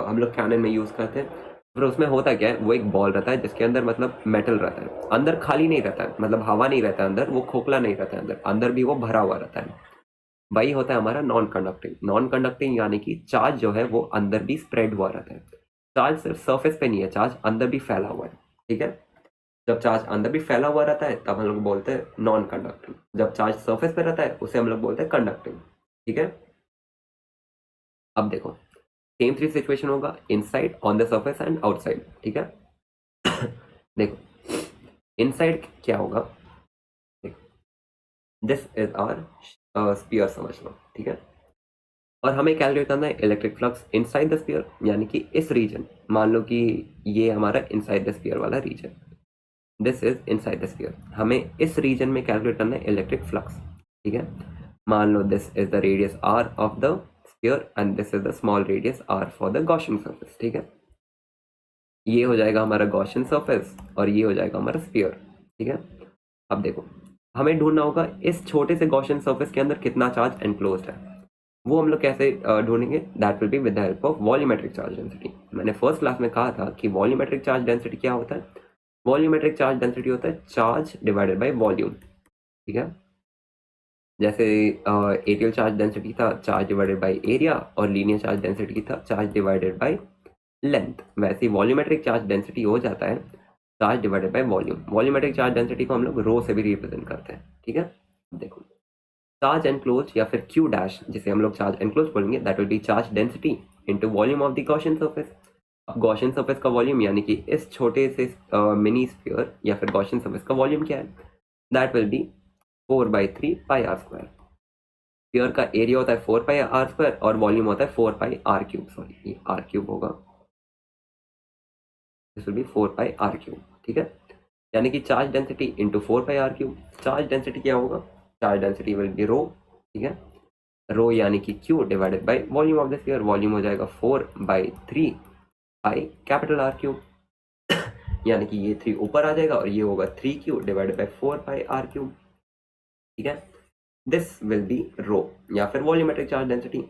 हम लोग कैनन में यूज़ करते हैं? फिर उसमें होता क्या है, वो एक बॉल रहता है जिसके अंदर मतलब मेटल रहता है, अंदर खाली नहीं रहता है, मतलब हवा नहीं रहता है अंदर, वो खोखला नहीं रहता है अंदर, अंदर भी वो भरा हुआ रहता है। वही होता है हमारा नॉन कंडक्टिंग। नॉन कंडक्टिंग यानी कि चार्ज जो है वो अंदर भी स्प्रेड हुआ रहता है। चार्ज सिर्फ सरफेस पे नहीं है, चार्ज अंदर भी फैला हुआ है, ठीक है। जब चार्ज अंदर भी फैला हुआ रहता है तब हम लोग बोलते हैं नॉन कंडक्टिंग। जब चार्ज सरफेस पे रहता है उसे हम लोग बोलते हैं कंडक्टिंग, ठीक है। अब देखो, सेम थ्री सिचुएशन होगा, inside, on the surface and outside, ठीक है। देखो, इनसाइड क्या होगा, दिस इज आवर स्पीयर समझ लो, ठीक है। और हमें कैलकुलेट करना है electric flux inside the sphere, यानी कि इस रीजन, मान लो कि ये हमारा इनसाइड द स्पीयर वाला region, this is inside the sphere. हमें इस रीजन में कैलकुलेट करना है इलेक्ट्रिक फ्लक्स, ठीक है। मान लो this is the radius R of the sphere and this is the small radius R for the Gaussian surface, ठीक है। ये हो जाएगा हमारा गॉसियन सरफेस और ये हो जाएगा हमारा स्पीयर, ठीक है। अब देखो, हमें ढूंढना होगा इस छोटे से गॉसियन सरफेस के अंदर कितना चार्ज एनक्लोज्ड है। वो हम लोग कैसे ढूंढेंगे, that will be with the help of volumetric charge density. मैंने फर्स्ट क्लास में कहा था कि वॉल्यूमेट्रिक चार्ज डेंसिटी क्या होता है। वॉल्यूमेट्रिक चार्ज डेंसिटी होता है चार्ज डिवाइडेड बाय वॉल्यूम, ठीक है। जैसे एरियल चार्ज डेंसिटी था चार्ज डिवाइडेड बाय एरिया और लीनियर चार्ज डेंसिटी था चार्ज डिवाइडेड बाय लेंथ, वैसे वॉल्यूमेट्रिक चार्ज डेंसिटी हो जाता है charge divided by volume. Volumetric charge density को हम लोग रो से भी रिप्रेजेंट करते हैं, ठीक है। देखो, चार्ज एनक्लोज या फिर क्यू डैश, जिसे हम लोग चार्ज एनक्लोज बोलेंगे, that will B charge density into volume of the Gaussian surface. अब गॉसियन सरफेस का वॉल्यूम यानी कि इस छोटे से मिनी स्फीयर या फिर गॉसियन सरफेस का वॉल्यूम क्या है, that will be 4/3 pi R square. Sphere का एरिया होता है 4 पाई आर स्क्वायर और वॉल्यूम होता है 4 पाई आर क्यूब, सॉरी ये आर क्यूब होगा, this will be 4 pi R cube, ठीक है। यानी कि charge density into 4 pi R cube. Charge density क्या होगा, charge density will be rho, ठीक है। रो यानी कि Q divided by volume of the sphere, volume हो जाएगा 4/3 पाई कैपिटल आर क्यूब। यानी कि ये 3 ऊपर आ जाएगा और ये होगा 3Q divided by 4 pi R cube, ठीक है। दिस विल बी रो या फिर volumetric charge density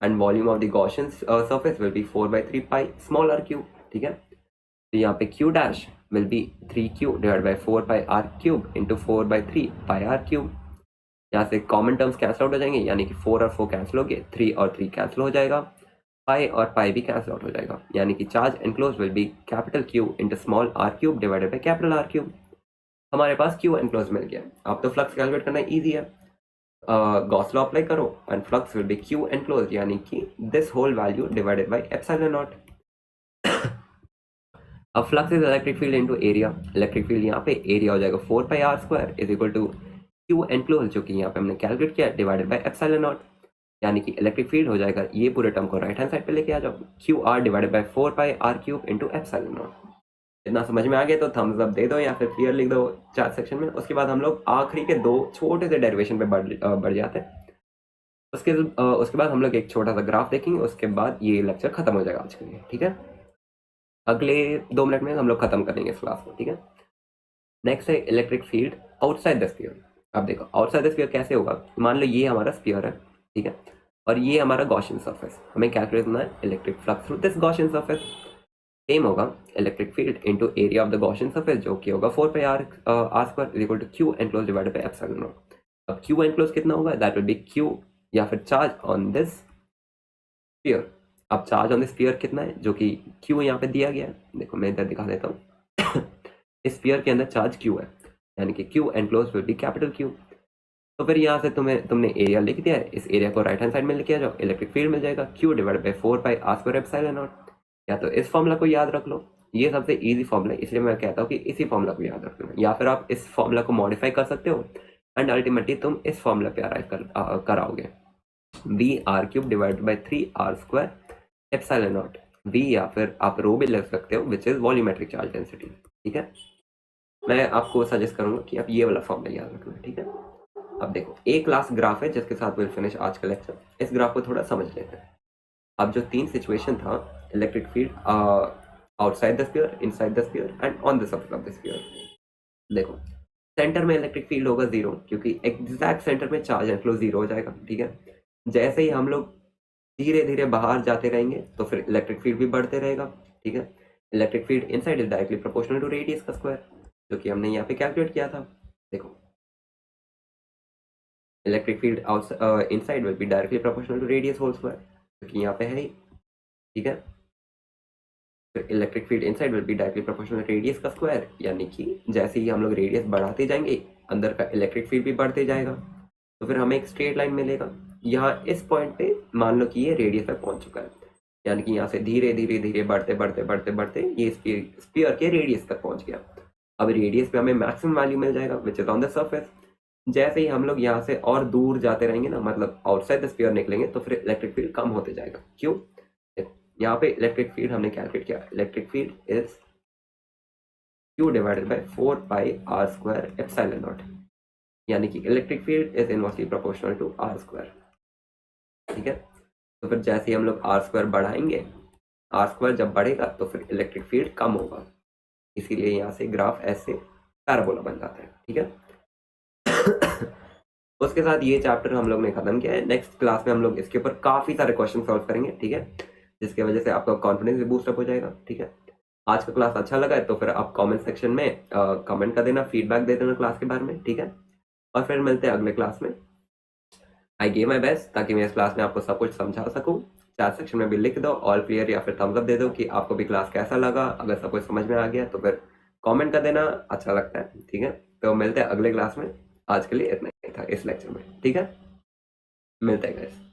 and volume of the Gaussian surface will be 4/3 pi small R cube, ठीक है। तो यहाँ पे Q dash will be 3Q divide by 4 pi R cube into 4/3 pi R cube. यहाँ से common terms cancel out हो जाएंगे, यानी कि 4 और 4 कैंसिल हो गए, 3 और 3 कैंसिल हो जाएगा, पाई और पाई भी कैंसिल आउट हो जाएगा, यानी कि charge enclose will be capital Q into small R cube divided by capital R cube. हमारे पास Q एनक्लोज मिल गया। अब तो फ्लक्स कैलकुलेट करना ईजी है, गॉस लॉ अप्लाई करो and flux will be Q enclose, यानी कि this whole value divided by epsilon naught. अब flux is electric field into area. Electric field यहाँ पे एरिया हो जाएगा 4 pi R square is equal to Q enclose, जो कि यहाँ पे हमने कैलकुलेट किया, डिवाइडेड बाय एप्सिलॉन नॉट। यानी कि इलेक्ट्रिक फील्ड हो जाएगा, ये पूरे टर्म को राइट हैंड साइड पे लेके आ जाओ, Q R divided by 4 pi R cube into epsilon naught. इतना समझ में आ गया तो थम्स अप दे दो या फिर क्लियर लिख दो चार्ट सेक्शन में। उसके बाद हम लोग आखिरी के 2 छोटे से डेरिवेशन पे बढ़ जाते हैं। उसके बाद हम लोग एक छोटा सा ग्राफ देखेंगे, उसके बाद ये लेक्चर खत्म हो जाएगा आज के लिए, ठीक है। अगले 2 मिनट में हम लोग खत्म करेंगे इस क्लास को, ठीक है। नेक्स्ट है electric field outside the sphere. अब देखो आउटसाइड द स्फीयर कैसे होगा, मान लो ये हमारा स्फीयर है, ठीक है, और ये हमारा गॉसियन सरफेस। हमें कैलकुलेट करना है electric flux through this Gaussian surface. Same होगा electric field into area of the Gaussian surface, जो कि होगा 4 pi R R square is equal to Q enclose divided by epsilon naught. अब Q enclose कितना होगा, that will be Q या फिर charge on this sphere. अब charge on the sphere कितना है, जो कि क्यू यहाँ पे दिया गया है, देखो मैं इधर दिखा देता हूँ। इस स्फीयर के अंदर चार्ज क्यू है, यानी कि Q enclose will be capital Q. तो फिर यहाँ से तुमने एरिया लिख दिया है, इस एरिया को राइट हैंड साइड में लेके आ जाओ, इलेक्ट्रिक फील्ड मिल जाएगा Q divide by 4 pi R square epsilon naught. या तो इस फॉर्मूला को याद रख लो, ये सबसे इजी फॉर्मूला है, इसलिए मैं कहता हूँ कि इसी फॉर्मूला को याद रखना, या फिर आप इस फॉर्मूला को मॉडिफाई कर सकते हो एंड अल्टीमेटली तुम इस फॉर्मूला पे अराइव कराओगे, V R cube divide by 3 R square epsilon naught V, या फिर आप रो भी लिख सकते हो, which is volumetric charge density, ठीक है। मैं आपको सजेस्ट करूंगा कि आप ये वाला फॉर्मूला याद रखना, ठीक है। अब देखो एक क्लास ग्राफ है जिसके साथ विल फिनिश आज का लेक्चर। इस ग्राफ को थोड़ा समझ लेते हैं। अब जो 3 सिचुएशन था, electric field outside the sphere, inside the sphere and on the surface of the sphere. देखो सेंटर में इलेक्ट्रिक फील्ड होगा 0, क्योंकि एग्जैक्ट सेंटर में चार्ज एनक्लोज 0 हो जाएगा, ठीक है। जैसे ही हम लोग धीरे धीरे बाहर जाते रहेंगे तो फिर इलेक्ट्रिक फील्ड भी बढ़ते रहेगा, ठीक है। Electric field inside is directly proportional to radius का स्क्वायर, जो कि हमने यहाँ पे कैलकुलेट किया था। देखो electric field inside will be directly proportional to radius whole square, क्योंकि यहाँ पे है ही, ठीक है। फिर electric field inside will be directly proportional radius का स्क्वायर, यानी कि जैसे ही हम लोग रेडियस बढ़ाते जाएंगे अंदर का इलेक्ट्रिक फील्ड भी बढ़ते जाएगा, तो फिर हमें एक स्ट्रेट लाइन मिलेगा। यहाँ इस पॉइंट पे मान लो कि ये रेडियस पे पहुंच चुका है, यानी कि यहाँ से धीरे धीरे धीरे बढ़ते बढ़ते बढ़ते बढ़ते ये स्फीयर के रेडियस तक पहुंच गया। अब रेडियस पे हमें मैक्सिमम वैल्यू मिल जाएगा which is on the surface. जैसे ही हम लोग यहाँ से और दूर जाते रहेंगे ना, मतलब आउटसाइड द स्फीयर निकलेंगे, तो फिर इलेक्ट्रिक फील्ड कम होते जाएगा। क्यों? यहाँ पे इलेक्ट्रिक फील्ड हमने कैलकुलेट किया, electric field is Q divided by 4 pi r square epsilon naught, यानी कि electric field is inversely proportional to r square, ठीक है। तो फिर जैसे ही हम लोग r स्क्वायर बढ़ाएंगे, r स्क्वायर जब बढ़ेगा तो फिर इलेक्ट्रिक फील्ड कम होगा, इसीलिए यहाँ से ग्राफ ऐसे पैराबोला बन जाता है, ठीक है। उसके साथ ये चैप्टर हम लोग ने खत्म किया है। नेक्स्ट क्लास में हम लोग इसके ऊपर काफ़ी सारे क्वेश्चन सॉल्व करेंगे, ठीक है, जिसकी वजह से आपका कॉन्फिडेंस भी बूस्ट अप हो जाएगा, ठीक है। आज का क्लास अच्छा लगा है तो फिर आप कमेंट सेक्शन में कमेंट कर देना, फीडबैक दे देना क्लास के बारे में, ठीक है। और फिर मिलते हैं अगले क्लास में। आई गिव माई बेस्ट ताकि मैं इस क्लास में आपको सब कुछ समझा सकूँ। चैट सेक्शन में भी लिख दो ऑल क्लियर या फिर थम्स अप दे दो कि आपको भी क्लास कैसा लगा। अगर सब कुछ समझ में आ गया तो फिर कमेंट कर देना, अच्छा लगता है, ठीक है। तो मिलते हैं अगले क्लास में, आज के लिए इतना ही था इस लेक्चर में, ठीक है। मिलते हैं गाइस।